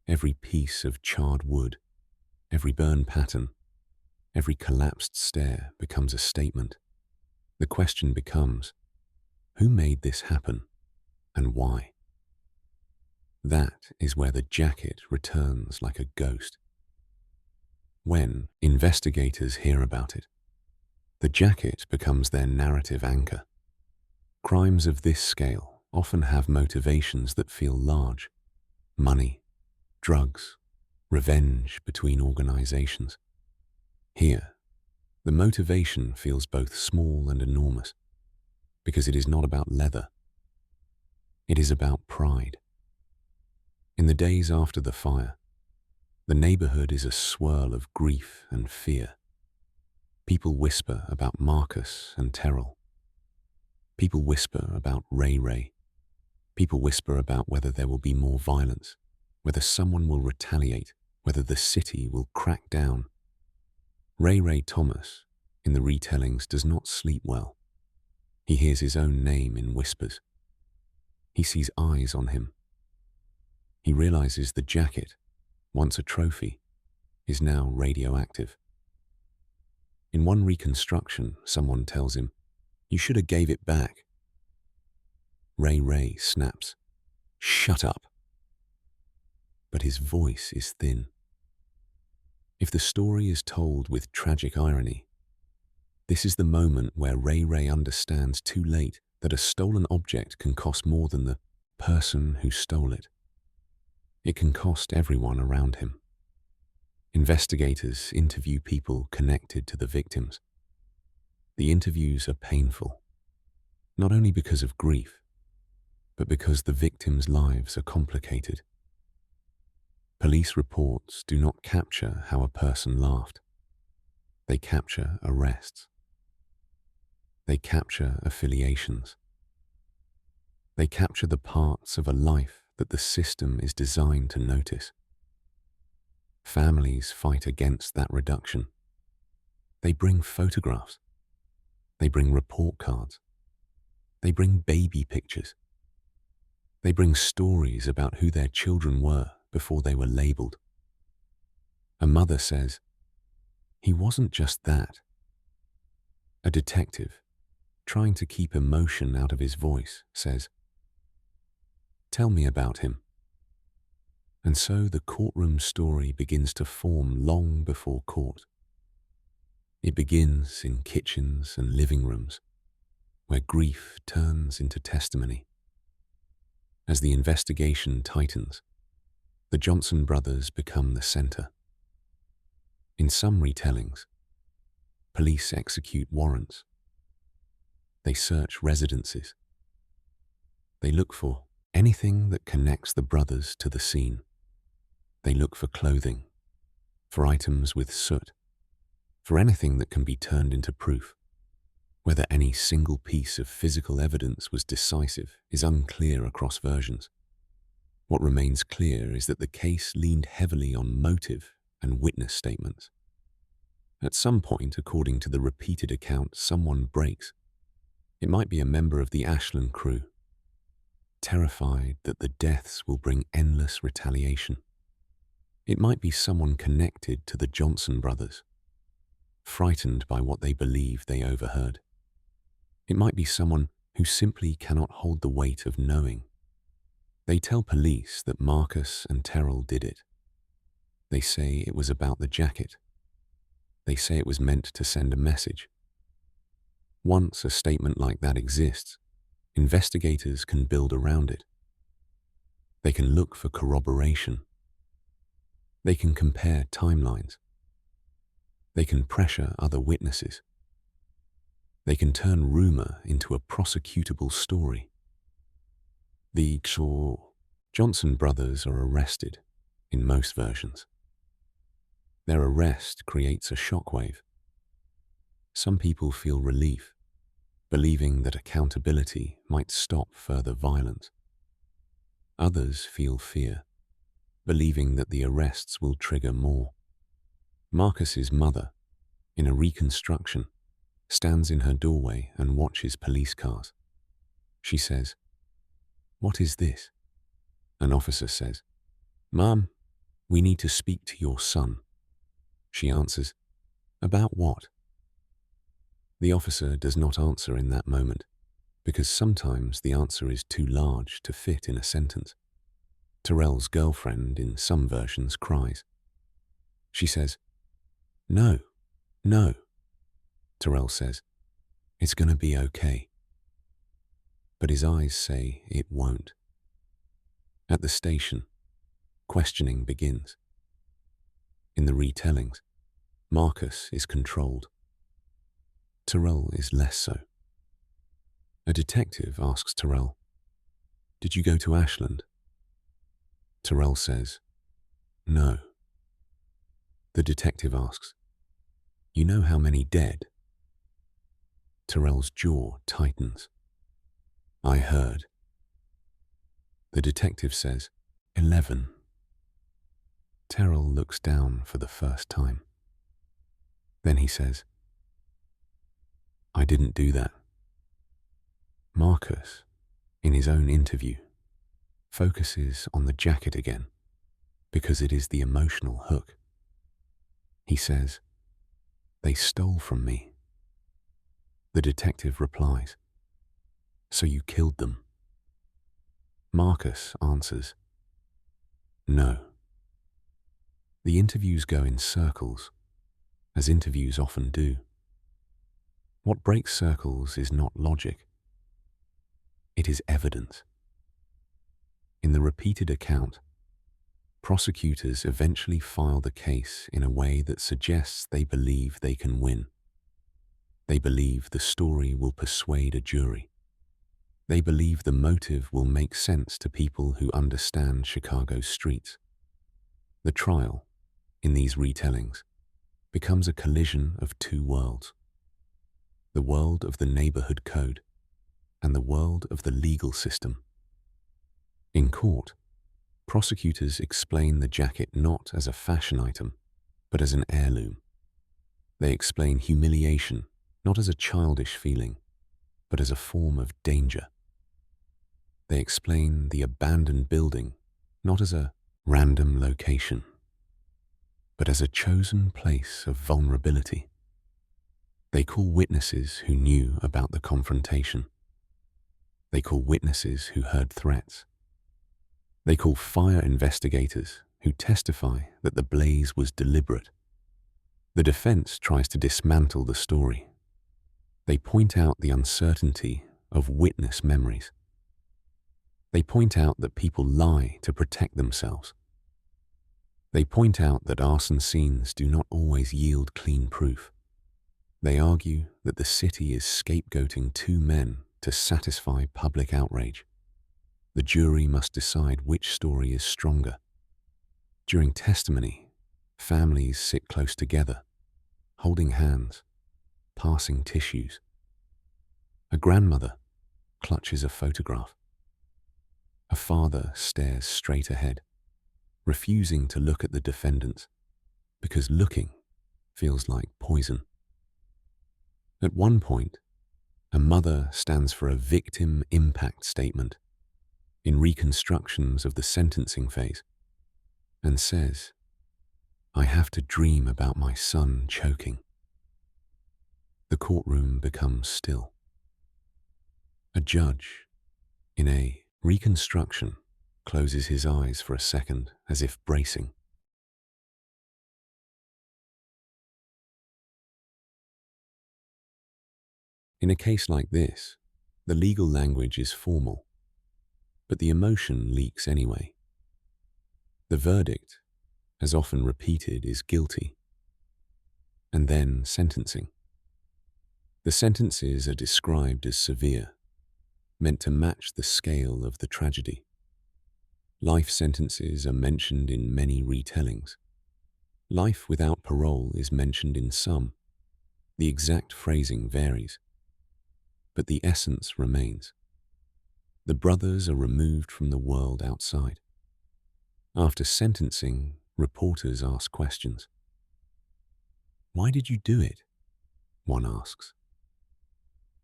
Every piece of charred wood, every burn pattern, every collapsed stair becomes a statement. The question becomes, who made this happen and why? That is where the jacket returns like a ghost. When investigators hear about it, the jacket becomes their narrative anchor. Crimes of this scale often have motivations that feel large: money, drugs, revenge between organizations. Here, the motivation feels both small and enormous, because it is not about leather. It is about pride. In the days after the fire, the neighborhood is a swirl of grief and fear. People whisper about Marcus and Terrell. People whisper about Ray Ray. People whisper about whether there will be more violence, whether someone will retaliate, whether the city will crack down. Ray Thomas, in the retellings, does not sleep well. He hears his own name in whispers. He sees eyes on him. He realizes the jacket, once a trophy, is now radioactive. In one reconstruction, someone tells him, "You should have gave it back." Ray snaps, "Shut up." But his voice is thin. If the story is told with tragic irony, this is the moment where Ray understands too late that a stolen object can cost more than the person who stole it. It can cost everyone around him. Investigators interview people connected to the victims. The interviews are painful, not only because of grief, but because the victims' lives are complicated. Police reports do not capture how a person laughed. They capture arrests. They capture affiliations. They capture the parts of a life that the system is designed to notice. Families fight against that reduction. They bring photographs. They bring report cards. They bring baby pictures. They bring stories about who their children were before they were labeled. A mother says, "He wasn't just that." A detective, trying to keep emotion out of his voice, says, "Tell me about him." And so the courtroom story begins to form long before court. It begins in kitchens and living rooms, where grief turns into testimony. As the investigation tightens, the Johnson brothers become the center. In some retellings, police execute warrants. They search residences. They look for anything that connects the brothers to the scene. They look for clothing, for items with soot, for anything that can be turned into proof. Whether any single piece of physical evidence was decisive is unclear across versions. What remains clear is that the case leaned heavily on motive and witness statements. At some point, according to the repeated account, someone breaks. It might be a member of the Ashland crew, terrified that the deaths will bring endless retaliation. It might be someone connected to the Johnson brothers, frightened by what they believe they overheard. It might be someone who simply cannot hold the weight of knowing. They tell police that Marcus and Terrell did it. They say it was about the jacket. They say it was meant to send a message. Once a statement like that exists, investigators can build around it. They can look for corroboration. They can compare timelines. They can pressure other witnesses. They can turn rumor into a prosecutable story. The Johnson brothers are arrested in most versions. Their arrest creates a shockwave. Some people feel relief, believing that accountability might stop further violence. Others feel fear, believing that the arrests will trigger more. Marcus's mother, in a reconstruction, stands in her doorway and watches police cars. She says, "What is this?" An officer says, "Mom, we need to speak to your son." She answers, "About what?" The officer does not answer in that moment, because sometimes the answer is too large to fit in a sentence. Terrell's girlfriend, in some versions, cries. She says, "No, no." Terrell says, "It's going to be okay." But his eyes say it won't. At the station, questioning begins. In the retellings, Marcus is controlled. Terrell is less so. A detective asks Terrell, "Did you go to Ashland?" Terrell says, "No." The detective asks, "You know how many dead?" Terrell's jaw tightens. "I heard." The detective says, 11. Terrell looks down for the first time. Then he says, "I didn't do that." Marcus, in his own interview, focuses on the jacket again because it is the emotional hook. He says, "They stole from me." The detective replies, "So you killed them?" Marcus answers, "No." The interviews go in circles, as interviews often do. What breaks circles is not logic. It is evidence. In the repeated account, prosecutors eventually file the case in a way that suggests they believe they can win. They believe the story will persuade a jury. They believe the motive will make sense to people who understand Chicago's streets. The trial, in these retellings, becomes a collision of two worlds: the world of the neighborhood code and the world of the legal system. In court, prosecutors explain the jacket not as a fashion item, but as an heirloom. They explain humiliation not as a childish feeling, but as a form of danger. They explain the abandoned building not as a random location, but as a chosen place of vulnerability. They call witnesses who knew about the confrontation. They call witnesses who heard threats. They call fire investigators who testify that the blaze was deliberate. The defense tries to dismantle the story. They point out the uncertainty of witness memories. They point out that people lie to protect themselves. They point out that arson scenes do not always yield clean proof. They argue that the city is scapegoating two men to satisfy public outrage. The jury must decide which story is stronger. During testimony, families sit close together, holding hands, passing tissues. A grandmother clutches a photograph. A father stares straight ahead, refusing to look at the defendants because looking feels like poison. At one point, a mother stands for a victim impact statement in reconstructions of the sentencing phase and says, "I have to dream about my son choking." The courtroom becomes still. A judge, in a reconstruction, closes his eyes for a second as if bracing. In a case like this, the legal language is formal, but the emotion leaks anyway. The verdict, as often repeated, is guilty, and then sentencing. The sentences are described as severe, meant to match the scale of the tragedy. Life sentences are mentioned in many retellings. Life without parole is mentioned in some. The exact phrasing varies, but the essence remains. The brothers are removed from the world outside. After sentencing, reporters ask questions. "Why did you do it?" one asks.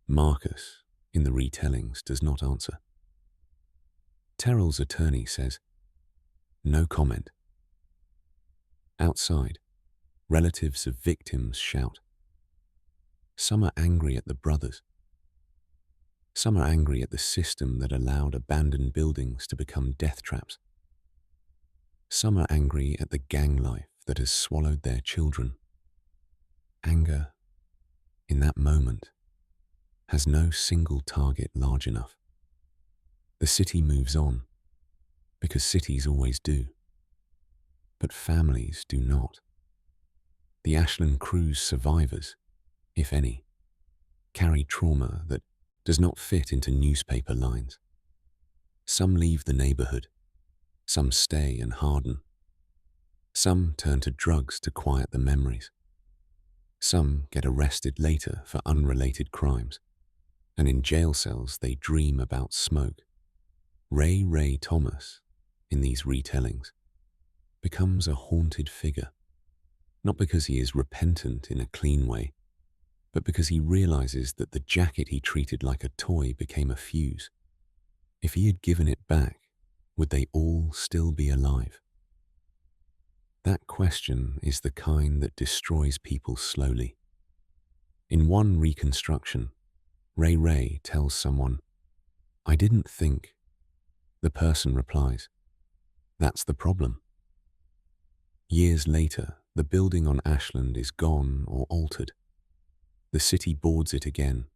Marcus, in the retellings, does not answer. Terrell's attorney says, "No comment." Outside, relatives of victims shout. Some are angry at the brothers. Some are angry at the system that allowed abandoned buildings to become death traps. Some are angry at the gang life that has swallowed their children. Anger, in that moment, has no single target large enough. The city moves on, because cities always do. But families do not. The Ashland Cruise survivors, if any, carry trauma that does not fit into newspaper lines. Some leave the neighborhood. Some stay and harden. Some turn to drugs to quiet the memories. Some get arrested later for unrelated crimes, and in jail cells they dream about smoke. Ray Thomas, in these retellings, becomes a haunted figure, not because he is repentant in a clean way, but because he realizes that the jacket he treated like a toy became a fuse. If he had given it back, would they all still be alive? That question is the kind that destroys people slowly. In one reconstruction, Ray tells someone, "I didn't think." The person replies, "That's the problem." Years later, the building on Ashland is gone or altered. The city boards it again,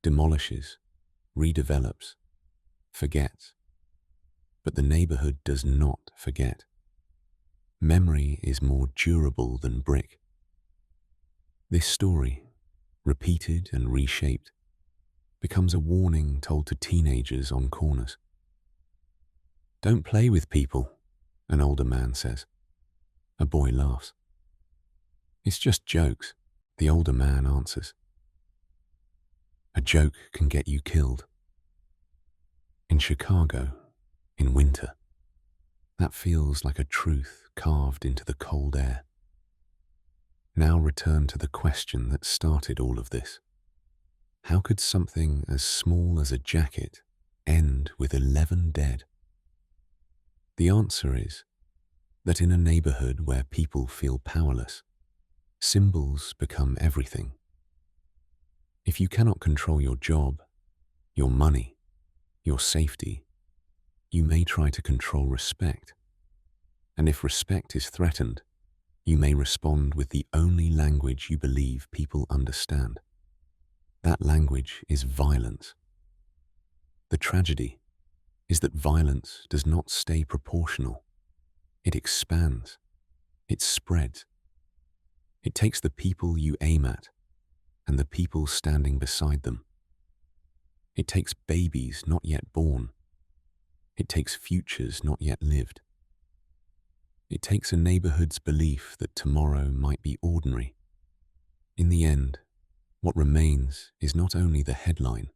demolishes, redevelops, forgets. But the neighborhood does not forget. Memory is more durable than brick. This story, repeated and reshaped, becomes a warning told to teenagers on corners. "Don't play with people," an older man says. A boy laughs. "It's just jokes," the older man answers. A joke can get you killed. In Chicago, in winter, that feels like a truth carved into the cold air. Now return to the question that started all of this. How could something as small as a jacket end with 11 dead? The answer is that in a neighborhood where people feel powerless, symbols become everything. If you cannot control your job, your money, your safety, you may try to control respect. And if respect is threatened, you may respond with the only language you believe people understand. That language is violence. The tragedy is that violence does not stay proportional. It expands. It spreads. It takes the people you aim at and the people standing beside them. It takes babies not yet born. It takes futures not yet lived. It takes a neighborhood's belief that tomorrow might be ordinary. In the end, what remains is not only the headline,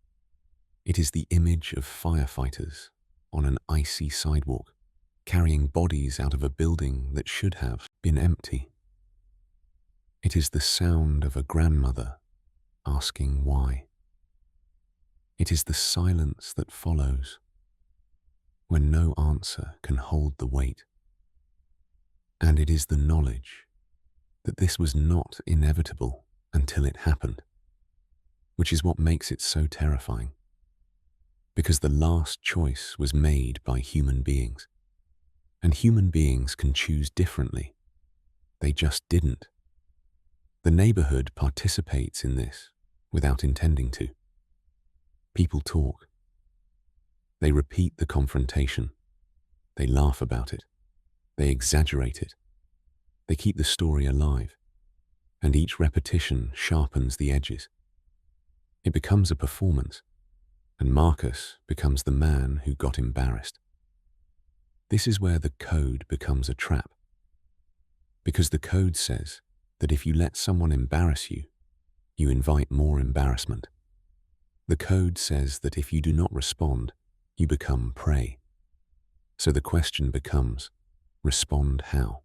it is the image of firefighters on an icy sidewalk, carrying bodies out of a building that should have been empty. It is the sound of a grandmother asking why. It is the silence that follows, when no answer can hold the weight. And it is the knowledge that this was not inevitable until it happened, which is what makes it so terrifying. Because the last choice was made by human beings, and human beings can choose differently. They just didn't. The neighborhood participates in this without intending to. People talk. They repeat the confrontation. They laugh about it. They exaggerate it. They keep the story alive, and each repetition sharpens the edges. It becomes a performance, and Marcus becomes the man who got embarrassed. This is where the code becomes a trap, because the code says that if you let someone embarrass you, you invite more embarrassment. The code says that if you do not respond, you become prey. So the question becomes, respond how?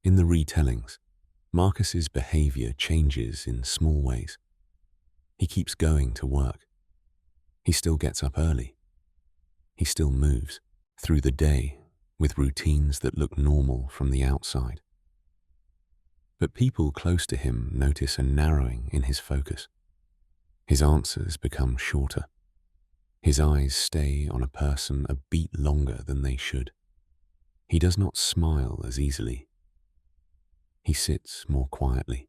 In the retellings, Marcus's behavior changes in small ways. He keeps going to work. He still gets up early. He still moves through the day with routines that look normal from the outside. But people close to him notice a narrowing in his focus. His answers become shorter. His eyes stay on a person a beat longer than they should. He does not smile as easily. He sits more quietly.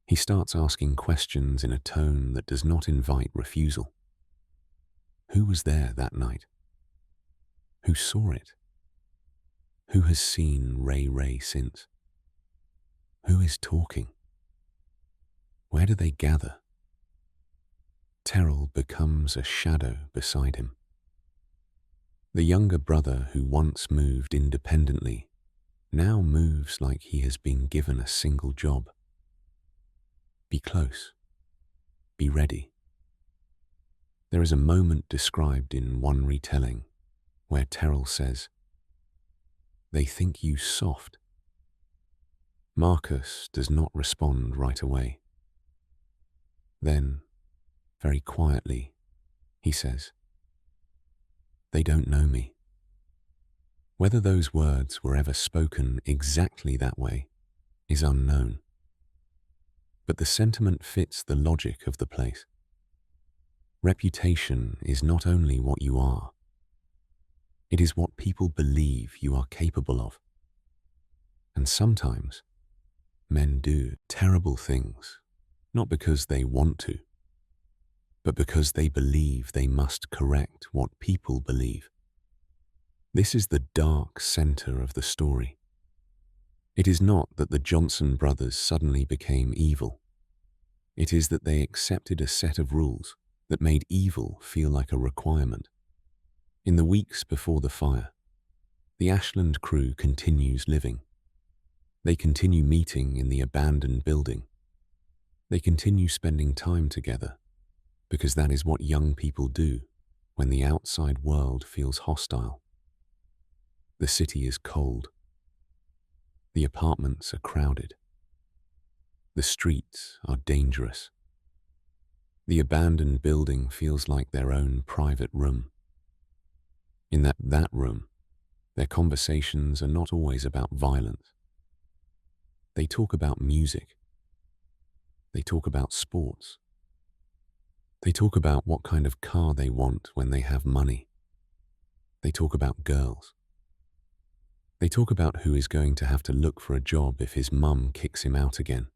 He starts asking questions in a tone that does not invite refusal. Who was there that night? Who saw it? Who has seen Ray since? Who is talking? Where do they gather? Terrell becomes a shadow beside him. The younger brother who once moved independently now moves like he has been given a single job. Be close. Be ready. There is a moment described in one retelling where Terrell says, They think you soft. Marcus does not respond right away. Then, very quietly, he says, "They don't know me." Whether those words were ever spoken exactly that way is unknown. But the sentiment fits the logic of the place. Reputation is not only what you are, it is what people believe you are capable of. And sometimes, men do terrible things, not because they want to, but because they believe they must correct what people believe. This is the dark center of the story. It is not that the Johnson brothers suddenly became evil. It is that they accepted a set of rules that made evil feel like a requirement. In the weeks before the fire, the Ashland crew continues living. They continue meeting in the abandoned building. They continue spending time together, because that is what young people do when the outside world feels hostile. The city is cold. The apartments are crowded. The streets are dangerous. The abandoned building feels like their own private room. In that room, their conversations are not always about violence. They talk about music. They talk about sports. They talk about what kind of car they want when they have money. They talk about girls. They talk about who is going to have to look for a job if his mum kicks him out again.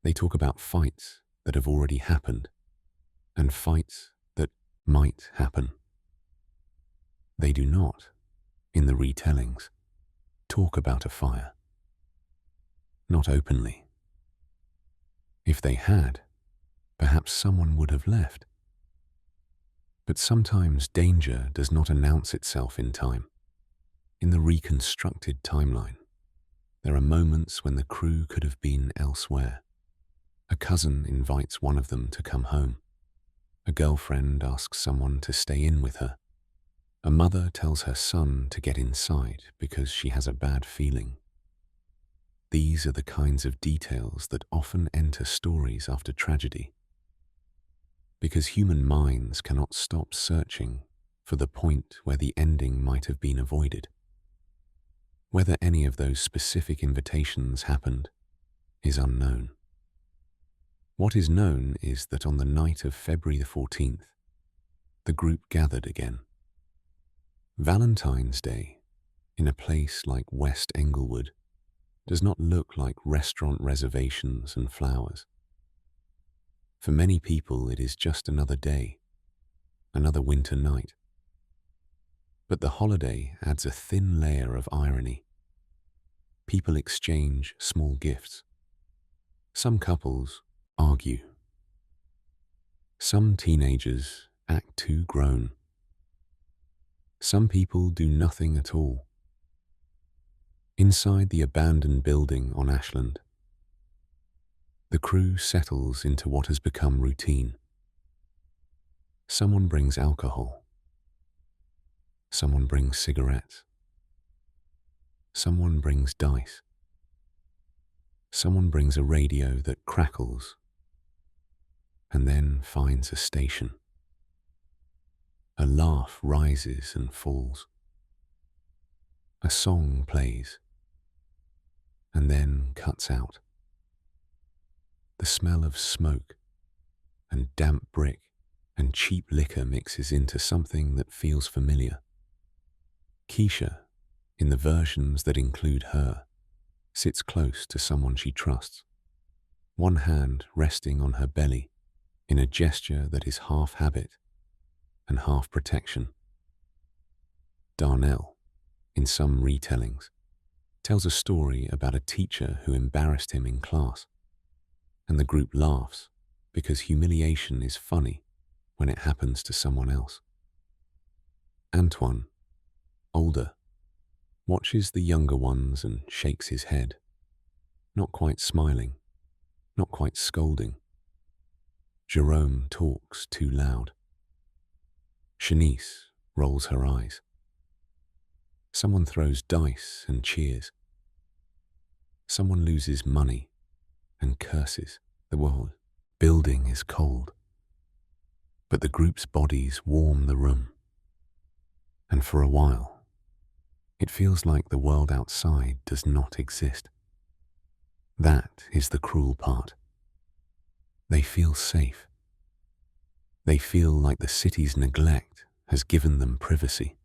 They talk about fights that have already happened and fights that might happen. They do not, in the retellings, talk about a fire. Not openly. If they had, perhaps someone would have left. But sometimes danger does not announce itself in time. In the reconstructed timeline, there are moments when the crew could have been elsewhere. A cousin invites one of them to come home. A girlfriend asks someone to stay in with her. A mother tells her son to get inside because she has a bad feeling. These are the kinds of details that often enter stories after tragedy, because human minds cannot stop searching for the point where the ending might have been avoided. Whether any of those specific invitations happened is unknown. What is known is that on the night of February the 14th, the group gathered again. Valentine's Day, in a place like West Englewood, does not look like restaurant reservations and flowers. For many people, it is just another day, another winter night. But the holiday adds a thin layer of irony. People exchange small gifts. Some couples argue. Some teenagers act too grown. Some people do nothing at all. Inside the abandoned building on Ashland, the crew settles into what has become routine. Someone brings alcohol. Someone brings cigarettes. Someone brings dice. Someone brings a radio that crackles and then finds a station. A laugh rises and falls. A song plays and then cuts out. The smell of smoke and damp brick and cheap liquor mixes into something that feels familiar. Keisha, in the versions that include her, sits close to someone she trusts, one hand resting on her belly in a gesture that is half habit and half protection. Darnell, in some retellings, tells a story about a teacher who embarrassed him in class, and the group laughs because humiliation is funny when it happens to someone else. Antoine, older, watches the younger ones and shakes his head, not quite smiling, not quite scolding. Jerome talks too loud. Shanice rolls her eyes. Someone throws dice and cheers. Someone loses money and curses. The whole building is cold, but the group's bodies warm the room. And for a while, it feels like the world outside does not exist. That is the cruel part. They feel safe. They feel like the city's neglect has given them privacy.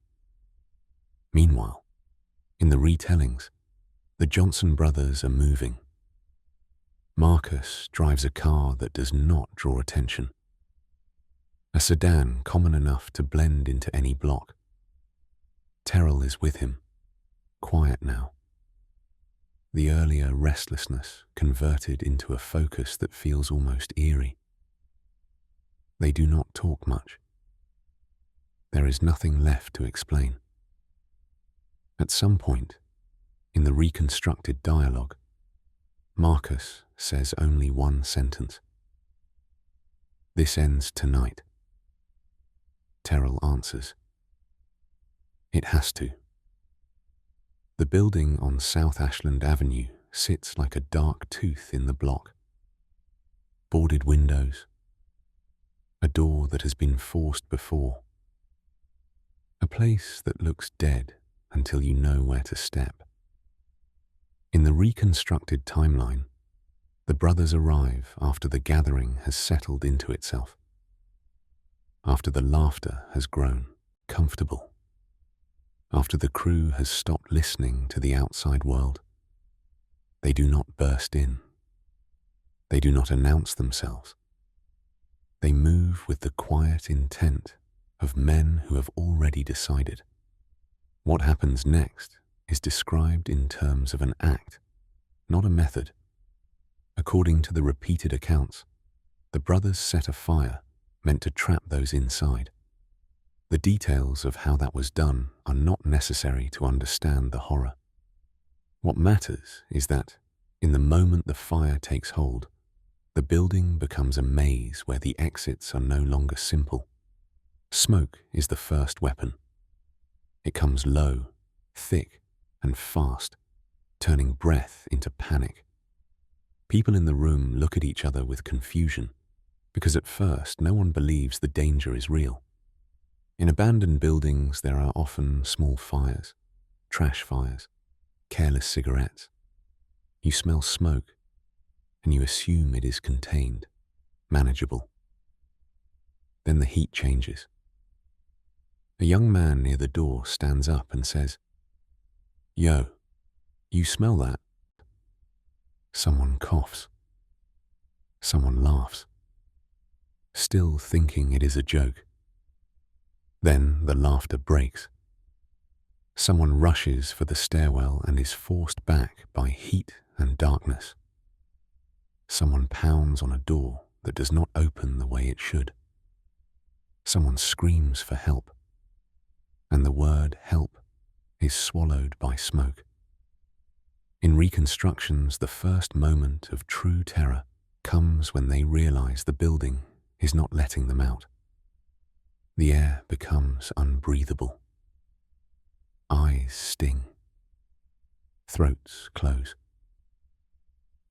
Meanwhile, in the retellings, the Johnson brothers are moving. Marcus drives a car that does not draw attention. A sedan common enough to blend into any block. Terrell is with him, quiet now. The earlier restlessness converted into a focus that feels almost eerie. They do not talk much. There is nothing left to explain. At some point, in the reconstructed dialogue, Marcus says only one sentence. "This ends tonight." Terrell answers. It has to. The building on South Ashland Avenue sits like a dark tooth in the block. Boarded windows, a door that has been forced before, a place that looks dead until you know where to step. In the reconstructed timeline, the brothers arrive after the gathering has settled into itself, after the laughter has grown comfortable, after the crew has stopped listening to the outside world. They do not burst in. They do not announce themselves. They move with the quiet intent of men who have already decided. What happens next is described in terms of an act, not a method. According to the repeated accounts, the brothers set a fire meant to trap those inside. The details of how that was done are not necessary to understand the horror. What matters is that, in the moment the fire takes hold, the building becomes a maze where the exits are no longer simple. Smoke is the first weapon. It comes low, thick, and fast, turning breath into panic. People in the room look at each other with confusion, because at first no one believes the danger is real. In abandoned buildings, there are often small fires, trash fires, careless cigarettes. You smell smoke, and you assume it is contained, manageable. Then the heat changes. A young man near the door stands up and says, "Yo, you smell that?" Someone coughs. Someone laughs, still thinking it is a joke. Then the laughter breaks. Someone rushes for the stairwell and is forced back by heat and darkness. Someone pounds on a door that does not open the way it should. Someone screams for help, and the word help is swallowed by smoke. In reconstructions, the first moment of true terror comes when they realize the building is not letting them out. The air becomes unbreathable. Eyes sting. Throats close.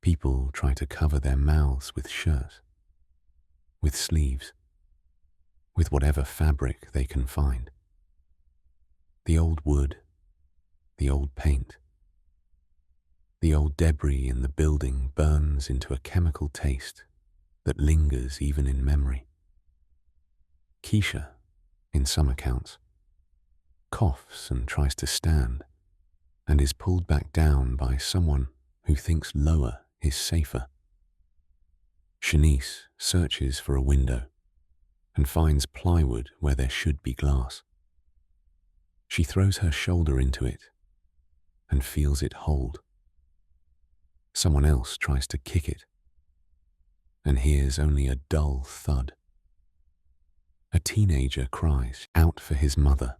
People try to cover their mouths with shirts, with sleeves, with whatever fabric they can find. The old wood, the old paint, the old debris in the building burns into a chemical taste that lingers even in memory. Keisha, in some accounts, coughs and tries to stand and is pulled back down by someone who thinks lower is safer. Shanice searches for a window and finds plywood where there should be glass. She throws her shoulder into it and feels it hold. Someone else tries to kick it and hears only a dull thud. A teenager cries out for his mother.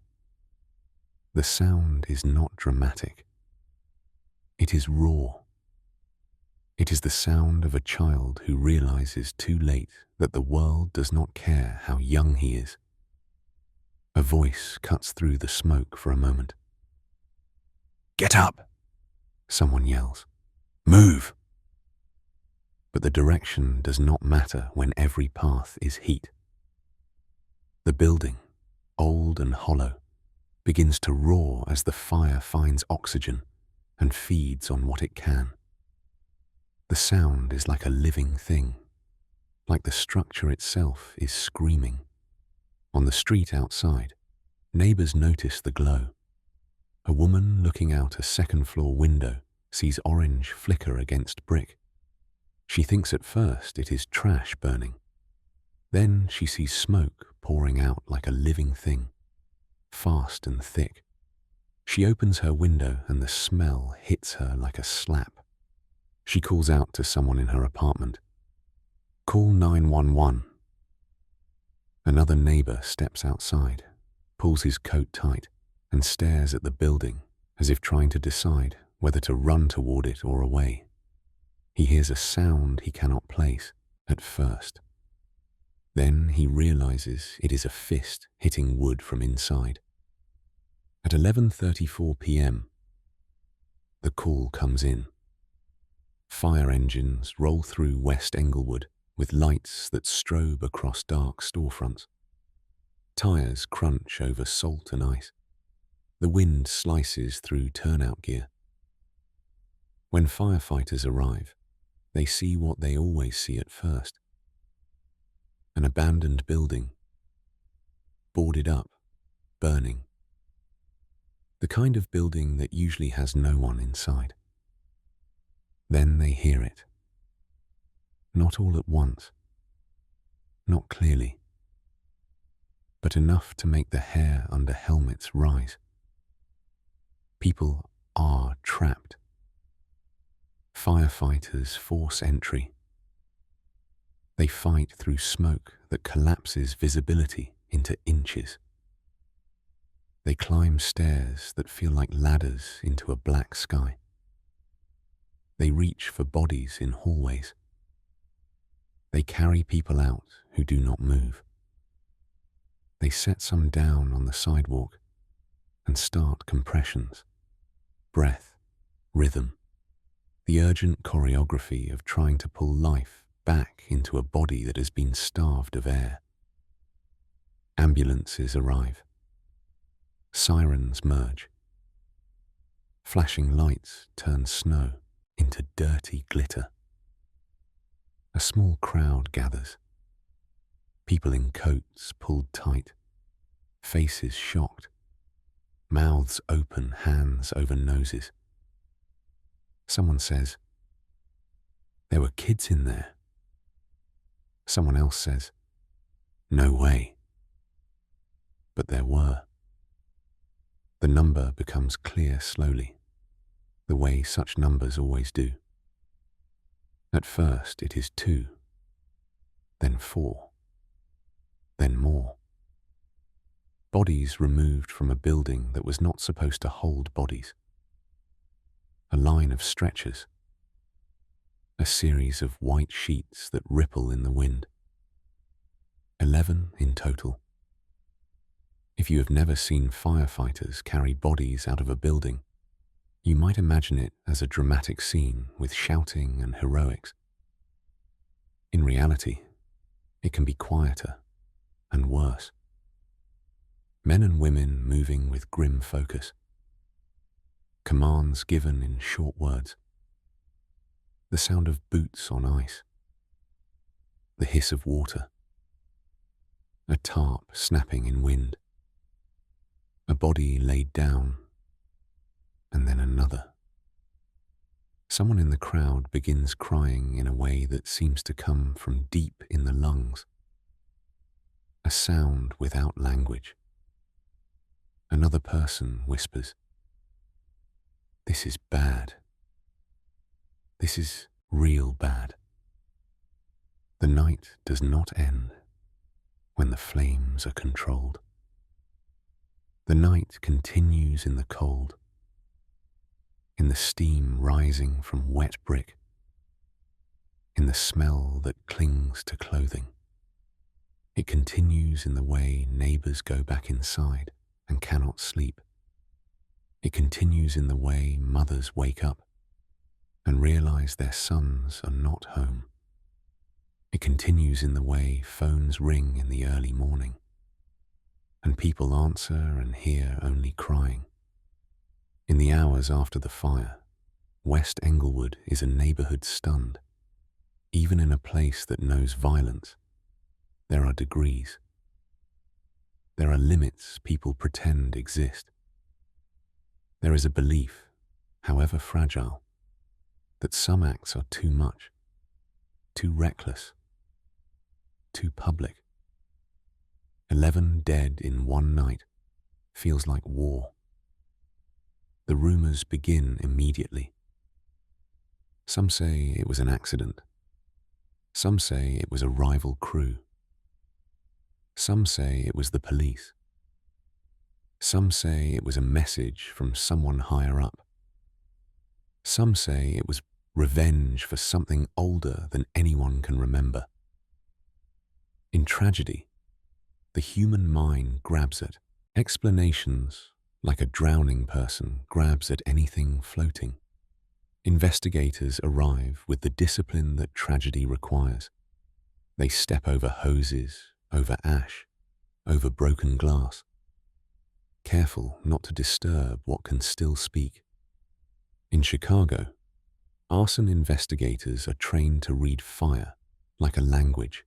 The sound is not dramatic. It is raw. It is the sound of a child who realizes too late that the world does not care how young he is. A voice cuts through the smoke for a moment. "Get up!" someone yells. "Move!" But the direction does not matter when every path is heat. The building, old and hollow, begins to roar as the fire finds oxygen and feeds on what it can. The sound is like a living thing, like the structure itself is screaming. On the street outside, neighbors notice the glow. A woman looking out a second-floor window sees orange flicker against brick. She thinks at first it is trash burning. Then she sees smoke pouring out like a living thing, fast and thick. She opens her window and the smell hits her like a slap. She calls out to someone in her apartment. "Call 911. Another neighbor steps outside, pulls his coat tight, and stares at the building as if trying to decide whether to run toward it or away. He hears a sound he cannot place at first. Then he realizes it is a fist hitting wood from inside. At 11:34 p.m., the call comes in. Fire engines roll through West Englewood with lights that strobe across dark storefronts. Tires crunch over salt and ice. The wind slices through turnout gear. When firefighters arrive, they see what they always see at first. An abandoned building, boarded up, burning. The kind of building that usually has no one inside. Then they hear it. Not all at once, not clearly, but enough to make the hair under helmets rise. People are trapped. Firefighters force entry. They fight through smoke that collapses visibility into inches. They climb stairs that feel like ladders into a black sky. They reach for bodies in hallways. They carry people out who do not move. They set some down on the sidewalk and start compressions, breath, rhythm, the urgent choreography of trying to pull life back into a body that has been starved of air. Ambulances arrive. Sirens merge. Flashing lights turn snow into dirty glitter. A small crowd gathers. People in coats pulled tight, faces shocked, mouths open, hands over noses. Someone says, "There were kids in there." Someone else says, "No way." But there were. The number becomes clear slowly, the way such numbers always do. At first it is 2, then 4, then more. Bodies removed from a building that was not supposed to hold bodies. A line of stretchers. A series of white sheets that ripple in the wind. 11 in total. If you have never seen firefighters carry bodies out of a building, you might imagine it as a dramatic scene with shouting and heroics. In reality, it can be quieter and worse. Men and women moving with grim focus. Commands given in short words. The sound of boots on ice. The hiss of water. A tarp snapping in wind. A body laid down, and then another. Someone in the crowd begins crying in a way that seems to come from deep in the lungs. A sound without language. Another person whispers, "This is bad. This is real bad." The night does not end when the flames are controlled. The night continues in the cold, in the steam rising from wet brick, in the smell that clings to clothing. It continues in the way neighbors go back inside and cannot sleep. It continues in the way mothers wake up and realize their sons are not home. It continues in the way phones ring in the early morning and people answer and hear only crying. In the hours after the fire, West Englewood is a neighborhood stunned. Even in a place that knows violence, there are degrees. There are limits people pretend exist. There is a belief, however fragile, that some acts are too much, too reckless, too public. 11 dead in one night feels like war. The rumors begin immediately. Some say it was an accident. Some say it was a rival crew. Some say it was the police. Some say it was a message from someone higher up. Some say it was revenge for something older than anyone can remember. In tragedy, the human mind grabs at explanations like a drowning person grabs at anything floating. Investigators arrive with the discipline that tragedy requires. They step over hoses, over ash, over broken glass, careful not to disturb what can still speak. In Chicago, arson investigators are trained to read fire like a language.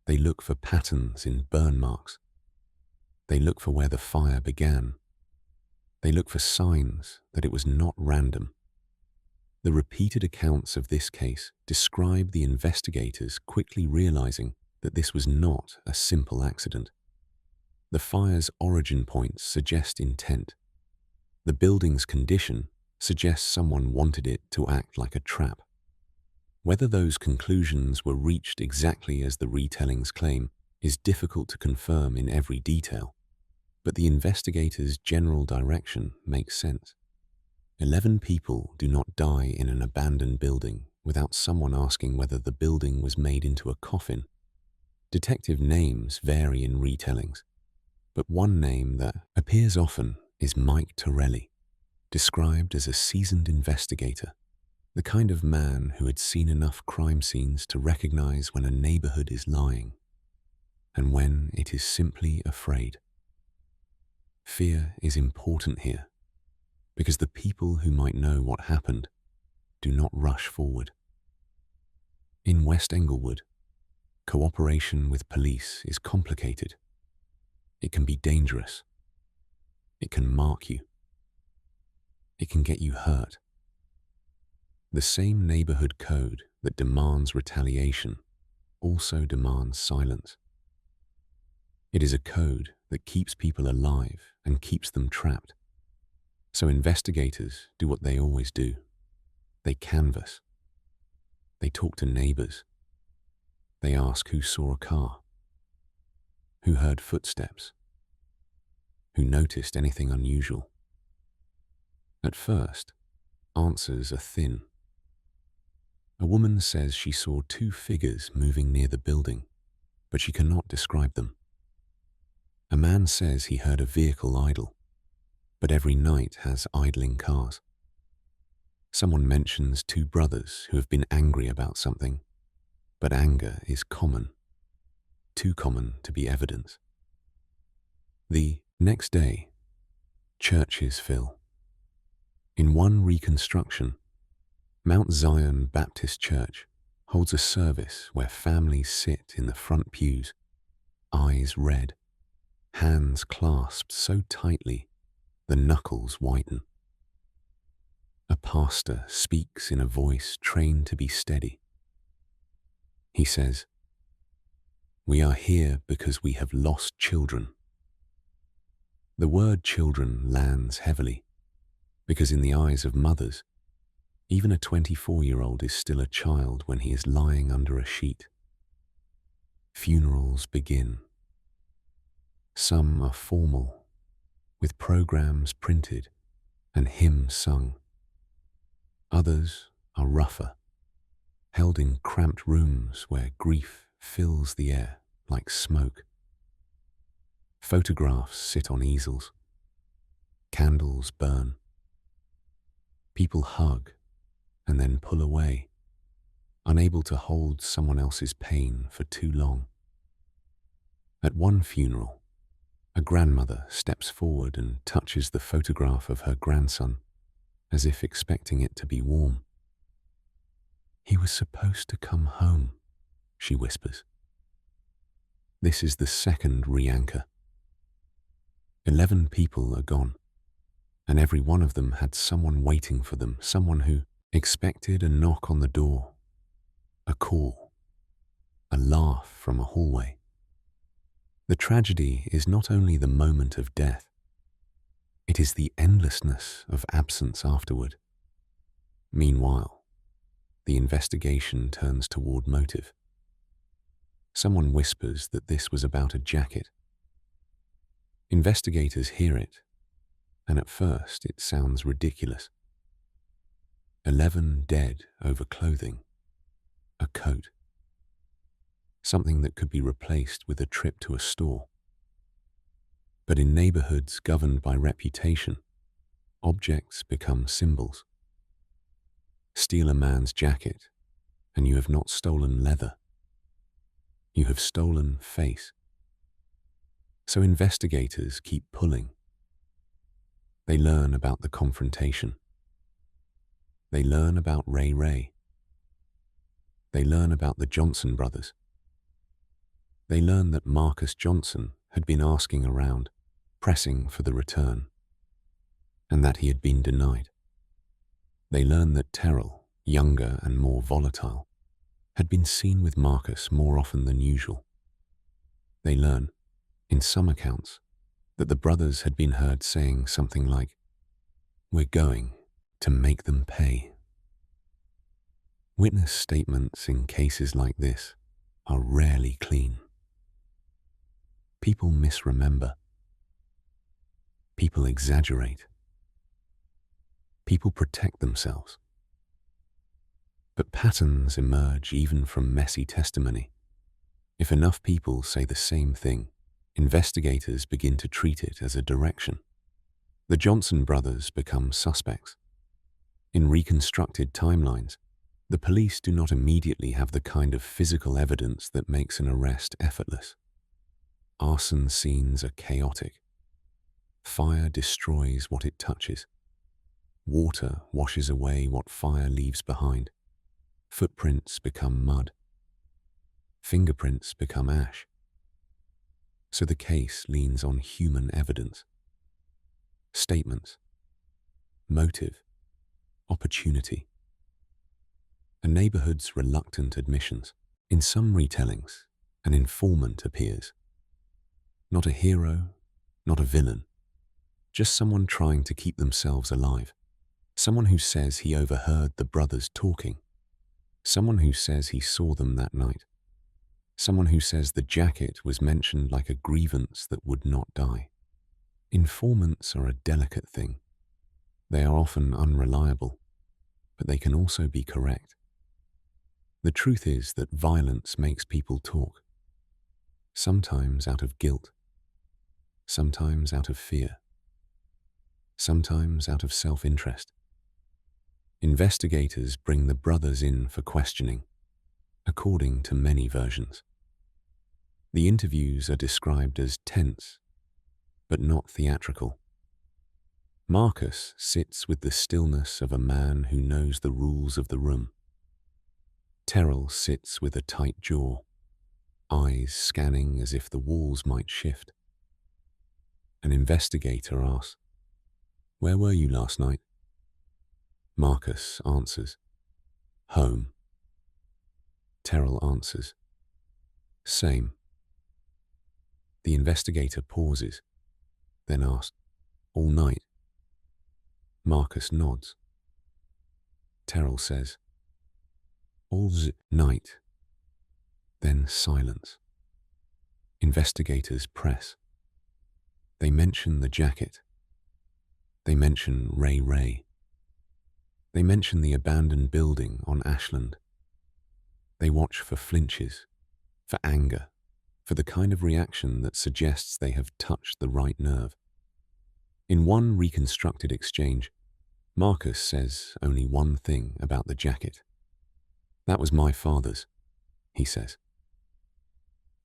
They look for patterns in burn marks. They look for where the fire began. They look for signs that it was not random. The repeated accounts of this case describe the investigators quickly realizing that this was not a simple accident. The fire's origin points suggest intent. The building's condition suggests someone wanted it to act like a trap. Whether those conclusions were reached exactly as the retellings claim is difficult to confirm in every detail, but the investigators' general direction makes sense. 11 people do not die in an abandoned building without someone asking whether the building was made into a coffin. Detective names vary in retellings, but one name that appears often is Mike Torelli, described as a seasoned investigator, the kind of man who had seen enough crime scenes to recognize when a neighborhood is lying and when it is simply afraid. Fear is important here, because the people who might know what happened do not rush forward. In West Englewood, cooperation with police is complicated. It can be dangerous. It can mark you. It can get you hurt. The same neighborhood code that demands retaliation also demands silence. It is a code that keeps people alive and keeps them trapped. So investigators do what they always do. They canvass. They talk to neighbors. They ask who saw a car, who heard footsteps, who noticed anything unusual. At first, answers are thin. A woman says she saw 2 figures moving near the building, but she cannot describe them. A man says he heard a vehicle idle, but every night has idling cars. Someone mentions 2 brothers who have been angry about something, but anger is common, too common to be evidence. The next day, churches fill. In one reconstruction, Mount Zion Baptist Church holds a service where families sit in the front pews, eyes red, hands clasped so tightly the knuckles whiten. A pastor speaks in a voice trained to be steady. He says, "We are here because we have lost children." The word children lands heavily, because in the eyes of mothers, even a 24-year-old is still a child when he is lying under a sheet. Funerals begin. Some are formal, with programs printed and hymns sung. Others are rougher, held in cramped rooms where grief fills the air like smoke. Photographs sit on easels. Candles burn. People hug and then pull away, unable to hold someone else's pain for too long. At one funeral, a grandmother steps forward and touches the photograph of her grandson, as if expecting it to be warm. "He was supposed to come home," she whispers. This is the second re-anchor. 11 people are gone, and every one of them had someone waiting for them, someone who expected a knock on the door, a call, a laugh from a hallway. The tragedy is not only the moment of death, it is the endlessness of absence afterward. Meanwhile, the investigation turns toward motive. Someone whispers that this was about a jacket. Investigators hear it, and at first it sounds ridiculous. 11 dead over clothing, a coat, something that could be replaced with a trip to a store. But in neighborhoods governed by reputation, objects become symbols. Steal a man's jacket, and you have not stolen leather. You have stolen face. So investigators keep pulling. They learn about the confrontation. They learn about Ray Ray. They learn about the Johnson brothers. They learn that Marcus Johnson had been asking around, pressing for the return, and that he had been denied. They learn that Terrell, younger and more volatile, had been seen with Marcus more often than usual. They learn, in some accounts, that the brothers had been heard saying something like, "We're going to make them pay." Witness statements in cases like this are rarely clean. People misremember. People exaggerate. People protect themselves. But patterns emerge even from messy testimony. If enough people say the same thing, investigators begin to treat it as a direction. The Johnson brothers become suspects. In reconstructed timelines, the police do not immediately have the kind of physical evidence that makes an arrest effortless. Arson scenes are chaotic. Fire destroys what it touches. Water washes away what fire leaves behind. Footprints become mud. Fingerprints become ash. So the case leans on human evidence. Statements. Motive. Opportunity. A neighborhood's reluctant admissions. In some retellings, an informant appears. Not a hero, not a villain. Just someone trying to keep themselves alive. Someone who says he overheard the brothers talking. Someone who says he saw them that night. Someone who says the jacket was mentioned like a grievance that would not die. Informants are a delicate thing. They are often unreliable, but they can also be correct. The truth is that violence makes people talk. Sometimes out of guilt. Sometimes out of fear. Sometimes out of self-interest. Investigators bring the brothers in for questioning, according to many versions. The interviews are described as tense, but not theatrical. Marcus sits with the stillness of a man who knows the rules of the room. Terrell sits with a tight jaw, eyes scanning as if the walls might shift. An investigator asks, "Where were you last night?" Marcus answers, "Home." Terrell answers, "Same." The investigator pauses, then asks, "All night?" Marcus nods. Terrell says, "All night." Then silence. Investigators press. They mention the jacket. They mention Ray Ray. They mention the abandoned building on Ashland. They watch for flinches, for anger, for the kind of reaction that suggests they have touched the right nerve. In one reconstructed exchange, Marcus says only one thing about the jacket. "That was my father's," he says.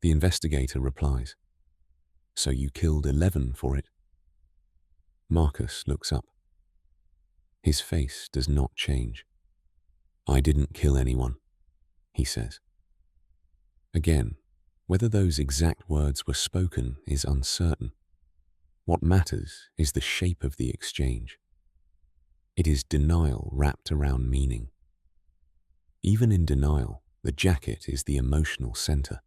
The investigator replies, "So you killed 11 for it?" Marcus looks up. His face does not change. "I didn't kill anyone," he says. Again, whether those exact words were spoken is uncertain. What matters is the shape of the exchange. It is denial wrapped around meaning. Even in denial, the jacket is the emotional center.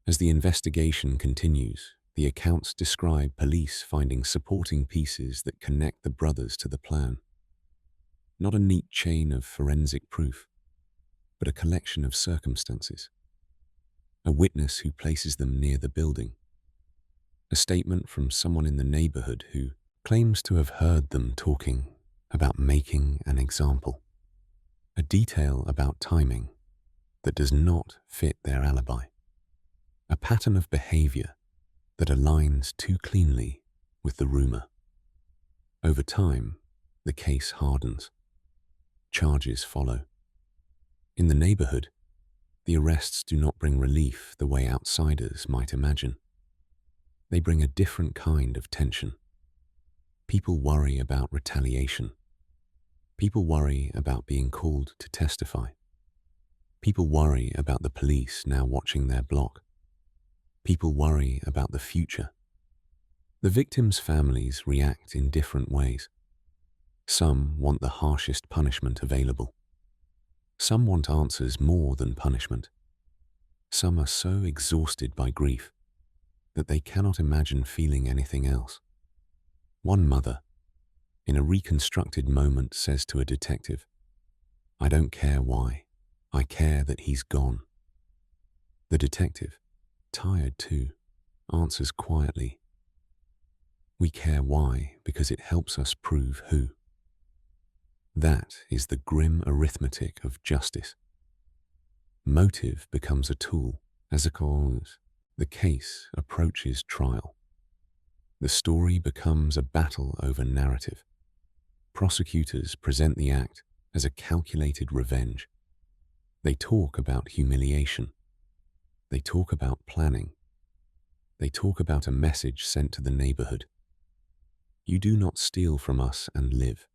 As the investigation continues, the accounts describe police finding supporting pieces that connect the brothers to the plan. Not a neat chain of forensic proof, but a collection of circumstances. A witness who places them near the building. A statement from someone in the neighborhood who claims to have heard them talking about making an example. A detail about timing that does not fit their alibi. A pattern of behavior that aligns too cleanly with the rumor. Over time, the case hardens. Charges follow. In the neighborhood, the arrests do not bring relief the way outsiders might imagine. They bring a different kind of tension. People worry about retaliation. People worry about being called to testify. People worry about the police now watching their block. People worry about the future. The victims' families react in different ways. Some want the harshest punishment available. Some want answers more than punishment. Some are so exhausted by grief that they cannot imagine feeling anything else. One mother, in a reconstructed moment, says to a detective, "I don't care why. I care that he's gone." The detective, tired too, answers quietly, "We care why because it helps us prove who." That is the grim arithmetic of justice. Motive becomes a tool as the case approaches trial. The story becomes a battle over narrative. Prosecutors present the act as a calculated revenge. They talk about humiliation. They talk about planning. They talk about a message sent to the neighborhood. "You do not steal from us and live."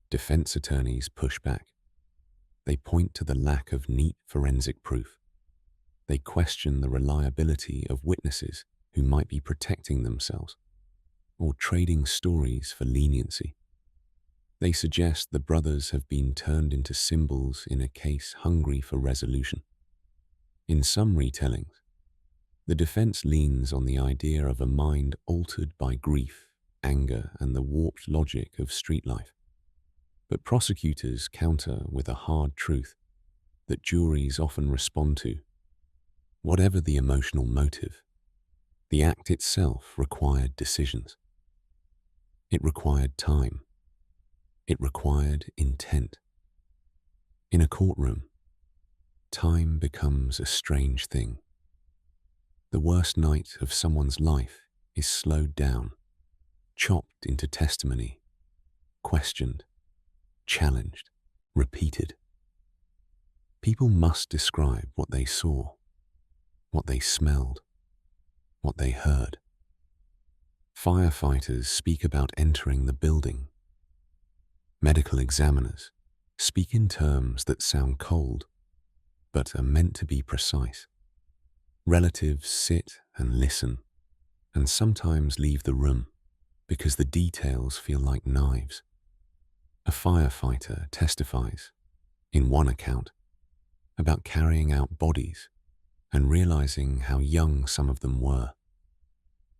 Defense attorneys push back. They point to the lack of neat forensic proof. They question the reliability of witnesses who might be protecting themselves or trading stories for leniency. They suggest the brothers have been turned into symbols in a case hungry for resolution. In some retellings, the defense leans on the idea of a mind altered by grief, anger, and the warped logic of street life. But prosecutors counter with a hard truth that juries often respond to. Whatever the emotional motive, the act itself required decisions. It required time. It required intent. In a courtroom, time becomes a strange thing. The worst night of someone's life is slowed down, chopped into testimony, questioned, challenged, repeated. People must describe what they saw, what they smelled, what they heard. Firefighters speak about entering the building. Medical examiners speak in terms that sound cold, but are meant to be precise. Relatives sit and listen, and sometimes leave the room because the details feel like knives. A firefighter testifies, in one account, about carrying out bodies and realizing how young some of them were.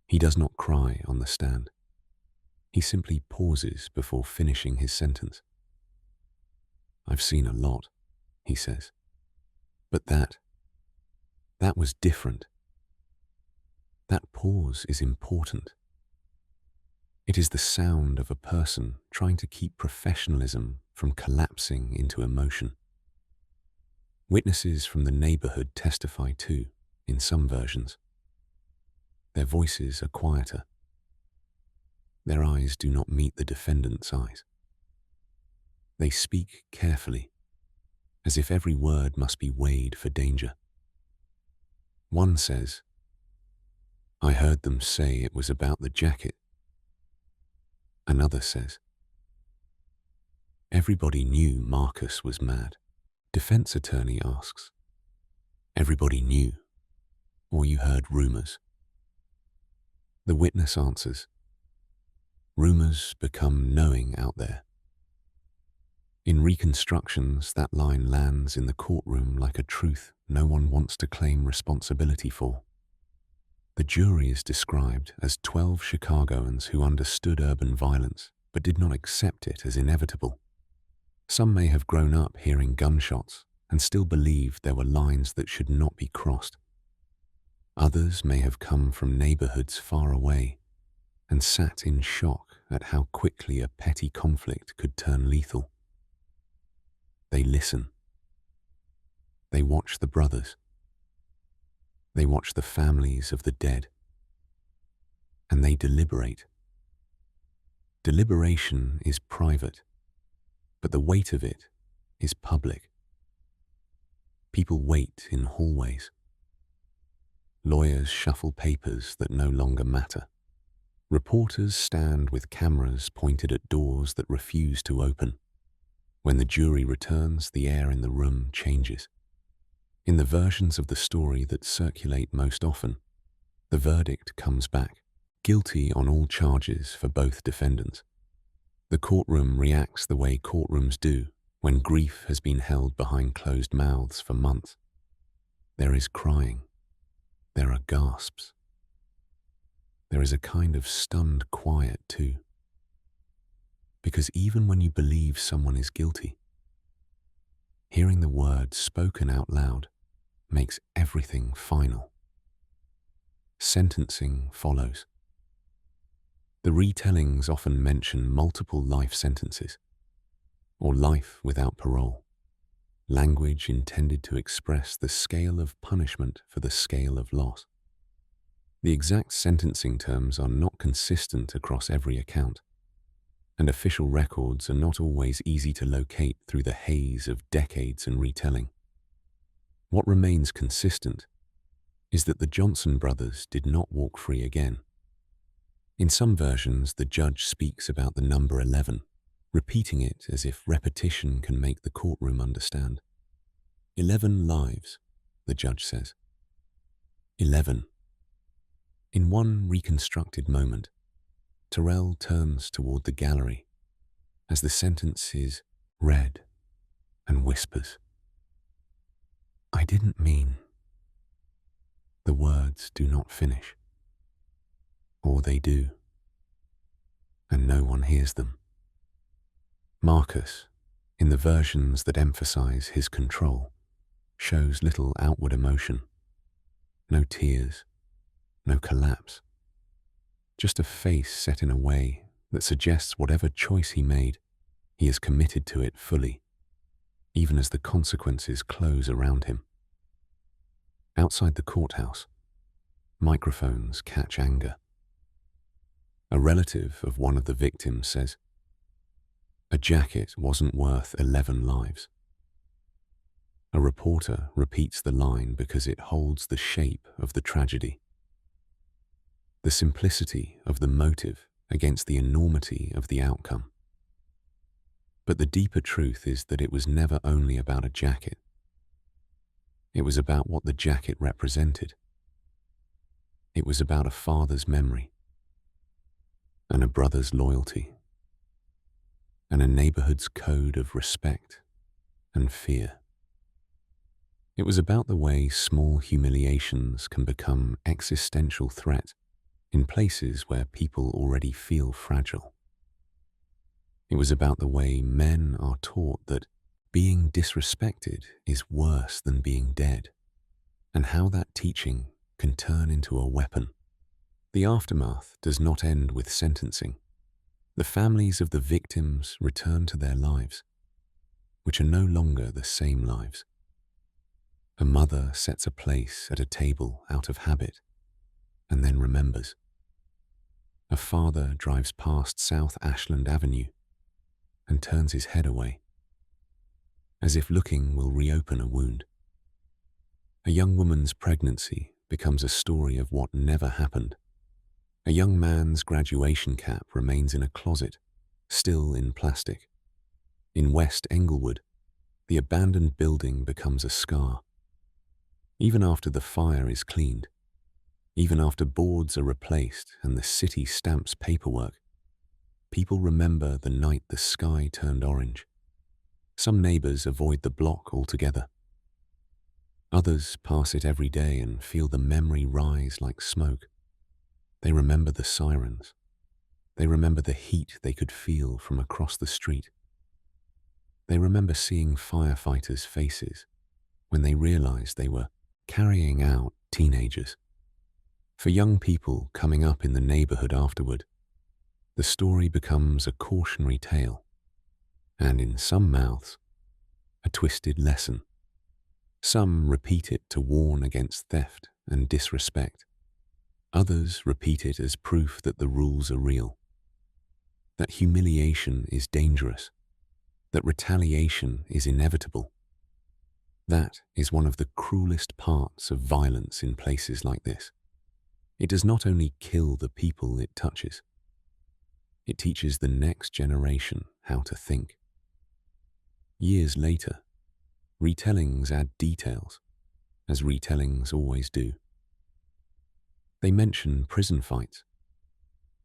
He does not cry on the stand. He simply pauses before finishing his sentence. "I've seen a lot," he says. "But that was different." That pause is important. It is the sound of a person trying to keep professionalism from collapsing into emotion. Witnesses from the neighborhood testify too, in some versions. Their voices are quieter. Their eyes do not meet the defendant's eyes. They speak carefully, as if every word must be weighed for danger. One says, "I heard them say it was about the jacket." Another says, "Everybody knew Marcus was mad." Defense attorney asks, "Everybody knew, or you heard rumors?" The witness answers, "Rumors become knowing out there." In reconstructions, that line lands in the courtroom like a truth no one wants to claim responsibility for. The jury is described as 12 Chicagoans who understood urban violence but did not accept it as inevitable. Some may have grown up hearing gunshots and still believed there were lines that should not be crossed. Others may have come from neighborhoods far away and sat in shock at how quickly a petty conflict could turn lethal. They listen. They watch the brothers. They watch the families of the dead. And they deliberate. Deliberation is private, but the weight of it is public. People wait in hallways. Lawyers shuffle papers that no longer matter. Reporters stand with cameras pointed at doors that refuse to open. When the jury returns, the air in the room changes. In the versions of the story that circulate most often, the verdict comes back, guilty on all charges for both defendants. The courtroom reacts the way courtrooms do when grief has been held behind closed mouths for months. There is crying. There are gasps. There is a kind of stunned quiet too. Because even when you believe someone is guilty, hearing the words spoken out loud makes everything final. Sentencing follows. The retellings often mention multiple life sentences, or life without parole, language intended to express the scale of punishment for the scale of loss. The exact sentencing terms are not consistent across every account, and official records are not always easy to locate through the haze of decades and retelling. What remains consistent is that the Johnson brothers did not walk free again. In some versions, the judge speaks about the number 11, repeating it as if repetition can make the courtroom understand. 11 lives, the judge says. 11. In one reconstructed moment, Terrell turns toward the gallery as the sentence is read and whispers, "I didn't mean." The words do not finish. Or they do, and no one hears them. Marcus, in the versions that emphasize his control, shows little outward emotion. No tears, no collapse. Just a face set in a way that suggests whatever choice he made, he is committed to it fully, even as the consequences close around him. Outside the courthouse, microphones catch anger. A relative of one of the victims says, "A jacket wasn't worth 11 lives." A reporter repeats the line because it holds the shape of the tragedy. The simplicity of the motive against the enormity of the outcome. But the deeper truth is that it was never only about a jacket. It was about what the jacket represented. It was about a father's memory, and a brother's loyalty, and a neighborhood's code of respect and fear. It was about the way small humiliations can become existential threats in places where people already feel fragile. It was about the way men are taught that being disrespected is worse than being dead, and how that teaching can turn into a weapon. The aftermath does not end with sentencing. The families of the victims return to their lives, which are no longer the same lives. A mother sets a place at a table out of habit, and then remembers. A father drives past South Ashland Avenue and turns his head away, as if looking will reopen a wound. A young woman's pregnancy becomes a story of what never happened. A young man's graduation cap remains in a closet, still in plastic. In West Englewood, the abandoned building becomes a scar. Even after the fire is cleaned, even after boards are replaced and the city stamps paperwork, people remember the night the sky turned orange. Some neighbors avoid the block altogether. Others pass it every day and feel the memory rise like smoke. They remember the sirens. They remember the heat they could feel from across the street. They remember seeing firefighters' faces when they realized they were carrying out teenagers. For young people coming up in the neighborhood afterward, the story becomes a cautionary tale, and in some mouths, a twisted lesson. Some repeat it to warn against theft and disrespect. Others repeat it as proof that the rules are real, that humiliation is dangerous, that retaliation is inevitable. That is one of the cruelest parts of violence in places like this. It does not only kill the people it touches, it teaches the next generation how to think. Years later, retellings add details, as retellings always do. They mention prison fights.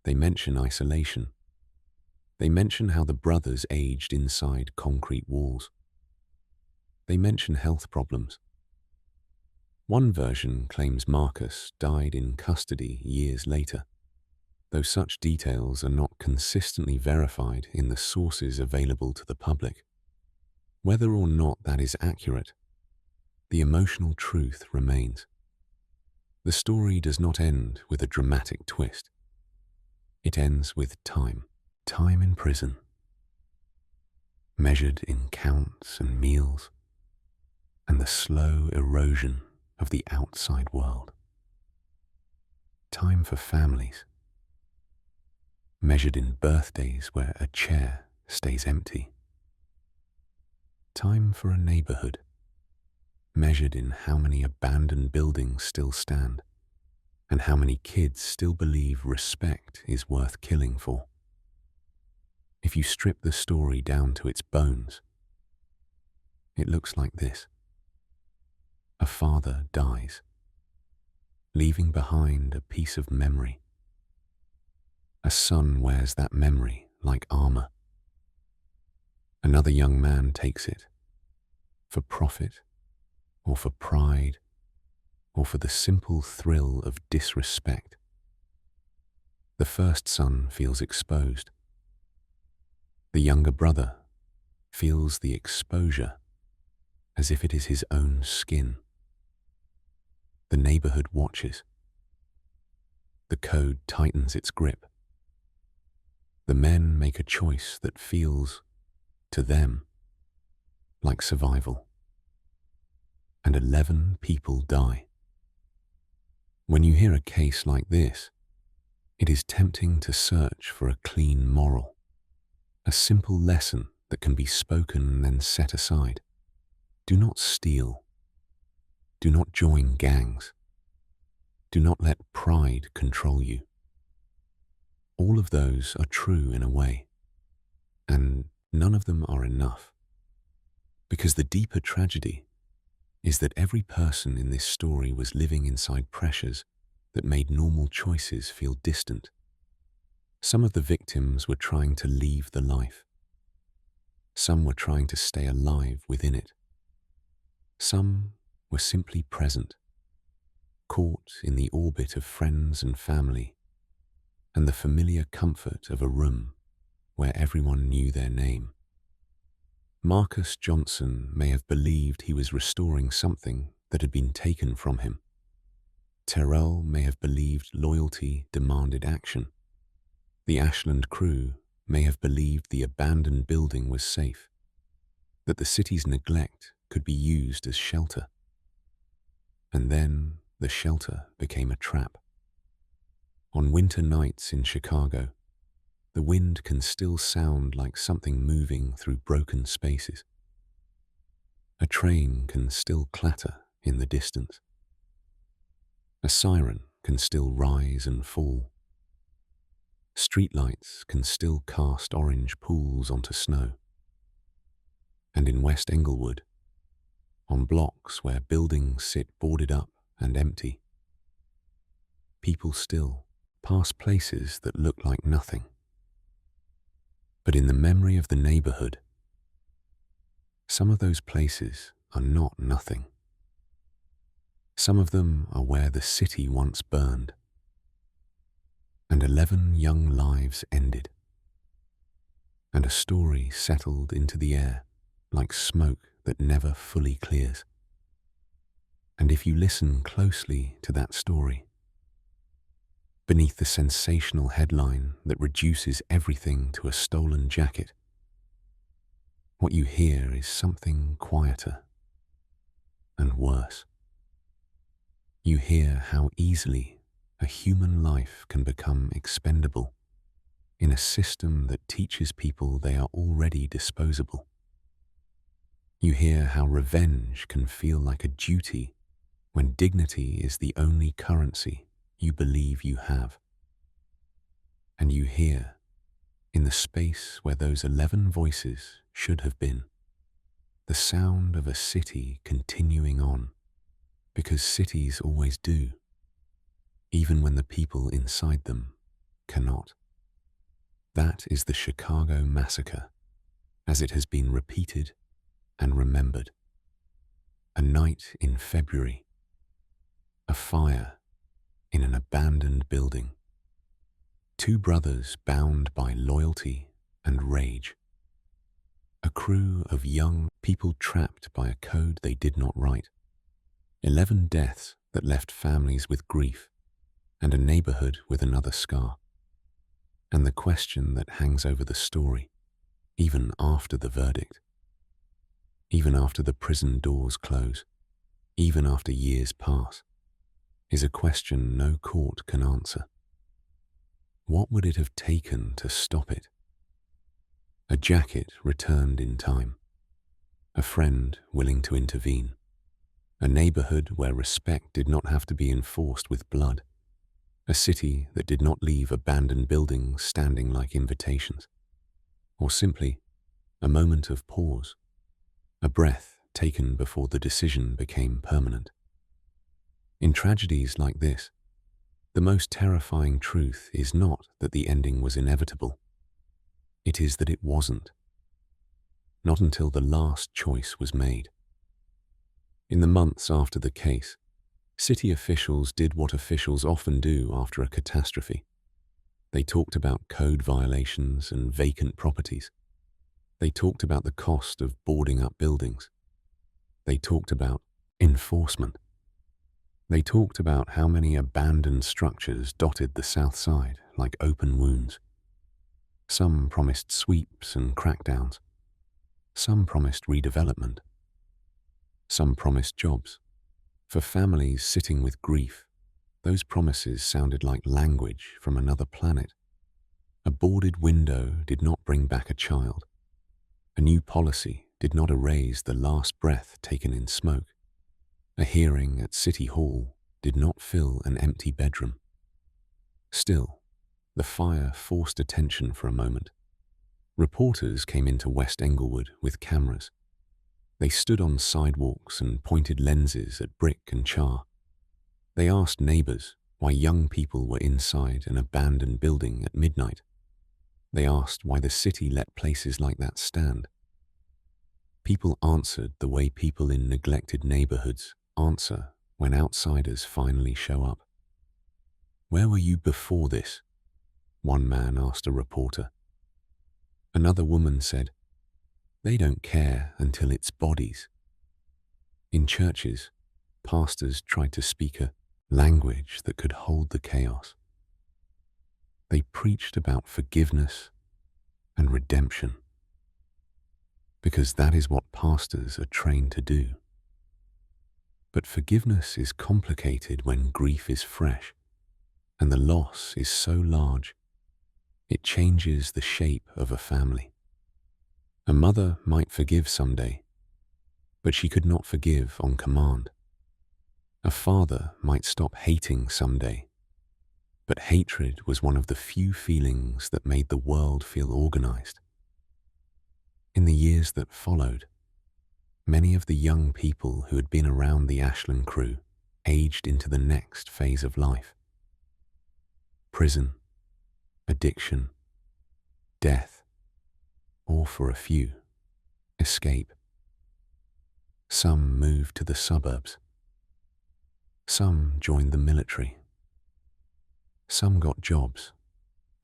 They mention isolation. They mention how the brothers aged inside concrete walls. They mention health problems. One version claims Marcus died in custody years later, though such details are not consistently verified in the sources available to the public. Whether or not that is accurate, the emotional truth remains. The story does not end with a dramatic twist. It ends with time. Time in prison, measured in counts and meals, and the slow erosion of the outside world. Time for families, measured in birthdays where a chair stays empty. Time for a neighborhood, measured in how many abandoned buildings still stand, and how many kids still believe respect is worth killing for. If you strip the story down to its bones, it looks like this. A father dies, leaving behind a piece of memory. A son wears that memory like armor. Another young man takes it, for profit, or for pride, or for the simple thrill of disrespect. The first son feels exposed. The younger brother feels the exposure as if it is his own skin. The neighborhood watches. The code tightens its grip. The men make a choice that feels, to them, like survival. And 11 people die. When you hear a case like this, it is tempting to search for a clean moral. A simple lesson that can be spoken and then set aside. Do not steal. Do not join gangs. Do not let pride control you. All of those are true in a way, and none of them are enough. Because the deeper tragedy is that every person in this story was living inside pressures that made normal choices feel distant. Some of the victims were trying to leave the life. Some were trying to stay alive within it. Some were simply present, caught in the orbit of friends and family, and the familiar comfort of a room where everyone knew their name. Marcus Johnson may have believed he was restoring something that had been taken from him. Terrell may have believed loyalty demanded action. The Ashland crew may have believed the abandoned building was safe, that the city's neglect could be used as shelter. And then the shelter became a trap. On winter nights in Chicago, the wind can still sound like something moving through broken spaces. A train can still clatter in the distance. A siren can still rise and fall. Streetlights can still cast orange pools onto snow. And in West Englewood, on blocks where buildings sit boarded up and empty, people still pass places that look like nothing. But in the memory of the neighborhood, some of those places are not nothing. Some of them are where the city once burned, and 11 young lives ended, and a story settled into the air like smoke that never fully clears. And if you listen closely to that story, beneath the sensational headline that reduces everything to a stolen jacket, what you hear is something quieter and worse. You hear how easily a human life can become expendable in a system that teaches people they are already disposable. You hear how revenge can feel like a duty when dignity is the only currency you believe you have. And you hear, in the space where those 11 voices should have been, the sound of a city continuing on, because cities always do, even when the people inside them cannot. That is the Chicago Massacre, as it has been repeated and remembered. A night in February, a fire in an abandoned building, 2 brothers bound by loyalty and rage, a crew of young people trapped by a code they did not write, 11 deaths that left families with grief, and a neighborhood with another scar. And the question that hangs over the story, even after the verdict, even after the prison doors close, even after years pass, is a question no court can answer. What would it have taken to stop it? A jacket returned in time, a friend willing to intervene, a neighborhood where respect did not have to be enforced with blood, a city that did not leave abandoned buildings standing like invitations, or simply a moment of pause, a breath taken before the decision became permanent. In tragedies like this, the most terrifying truth is not that the ending was inevitable. It is that it wasn't. Not until the last choice was made. In the months after the case, city officials did what officials often do after a catastrophe. They talked about code violations and vacant properties. They talked about the cost of boarding up buildings. They talked about enforcement. They talked about how many abandoned structures dotted the South Side like open wounds. Some promised sweeps and crackdowns. Some promised redevelopment. Some promised jobs. For families sitting with grief, those promises sounded like language from another planet. A boarded window did not bring back a child. A new policy did not erase the last breath taken in smoke. A hearing at City Hall did not fill an empty bedroom. Still, the fire forced attention for a moment. Reporters came into West Englewood with cameras. They stood on sidewalks and pointed lenses at brick and char. They asked neighbors why young people were inside an abandoned building at midnight. They asked why the city let places like that stand. People answered the way people in neglected neighborhoods answer when outsiders finally show up. "Where were you before this?" one man asked a reporter. Another woman said, "They don't care until it's bodies." In churches, pastors tried to speak a language that could hold the chaos. They preached about forgiveness and redemption, because that is what pastors are trained to do. But forgiveness is complicated when grief is fresh, and the loss is so large, it changes the shape of a family. A mother might forgive someday, but she could not forgive on command. A father might stop hating someday, but hatred was one of the few feelings that made the world feel organized. In the years that followed, many of the young people who had been around the Ashland crew aged into the next phase of life. Prison, addiction, death, or for a few, escape. Some moved to the suburbs. Some joined the military. Some got jobs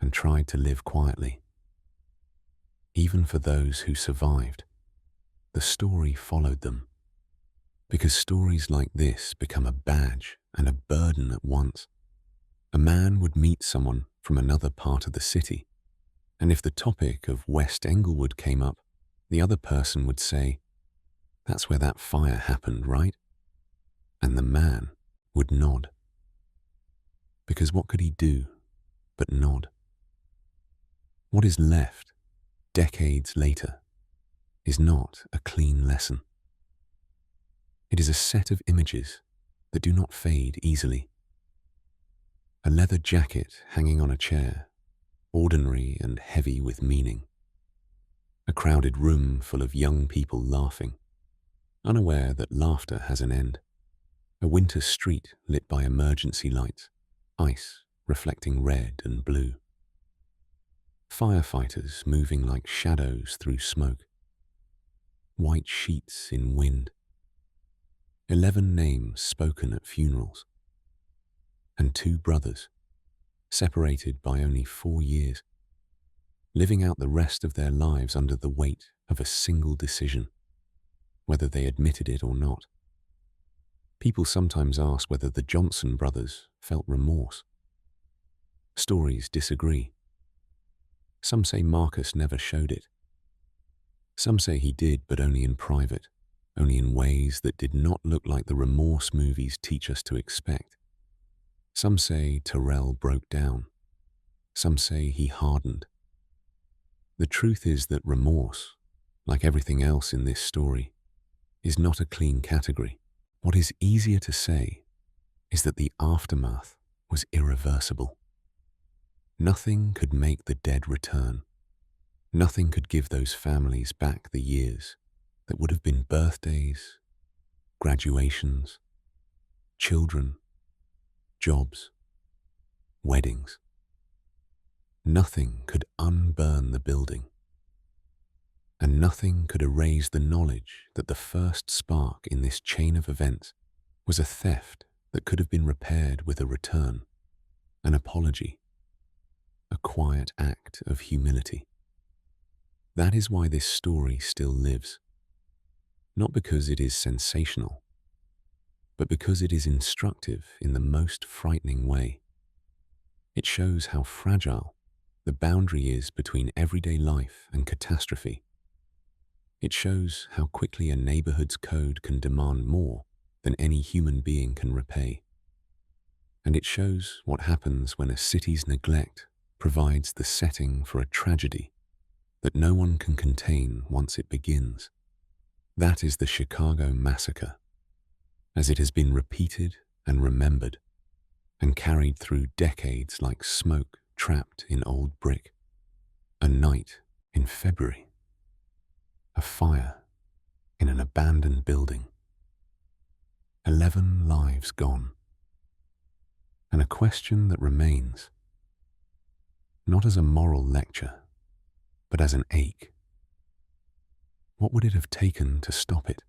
and tried to live quietly. Even for those who survived, the story followed them, because stories like this become a badge and a burden at once. A man would meet someone from another part of the city, and if the topic of West Englewood came up, the other person would say, "That's where that fire happened, right?" And the man would nod. Because what could he do but nod? What is left, decades later, is not a clean lesson. It is a set of images that do not fade easily. A leather jacket hanging on a chair, ordinary and heavy with meaning. A crowded room full of young people laughing, unaware that laughter has an end. A winter street lit by emergency lights, ice reflecting red and blue. Firefighters moving like shadows through smoke. White sheets in wind. 11 names spoken at funerals. And 2 brothers, separated by only 4 years, living out the rest of their lives under the weight of a single decision, whether they admitted it or not. People sometimes ask whether the Johnson brothers felt remorse. Stories disagree. Some say Marcus never showed it. Some say he did, but only in private, only in ways that did not look like the remorse movies teach us to expect. Some say Terrell broke down. Some say he hardened. The truth is that remorse, like everything else in this story, is not a clean category. What is easier to say is that the aftermath was irreversible. Nothing could make the dead return. Nothing could give those families back the years that would have been birthdays, graduations, children, jobs, weddings. Nothing could unburn the building. And nothing could erase the knowledge that the first spark in this chain of events was a theft that could have been repaired with a return, an apology, a quiet act of humility. That is why this story still lives. Not because it is sensational, but because it is instructive in the most frightening way. It shows how fragile the boundary is between everyday life and catastrophe. It shows how quickly a neighborhood's code can demand more than any human being can repay. And it shows what happens when a city's neglect provides the setting for a tragedy that no one can contain once it begins. That is the Chicago Massacre, as it has been repeated and remembered and carried through decades like smoke trapped in old brick. A night in February. A fire in an abandoned building. 11 lives gone. And a question that remains, not as a moral lecture, but as an ache. What would it have taken to stop it?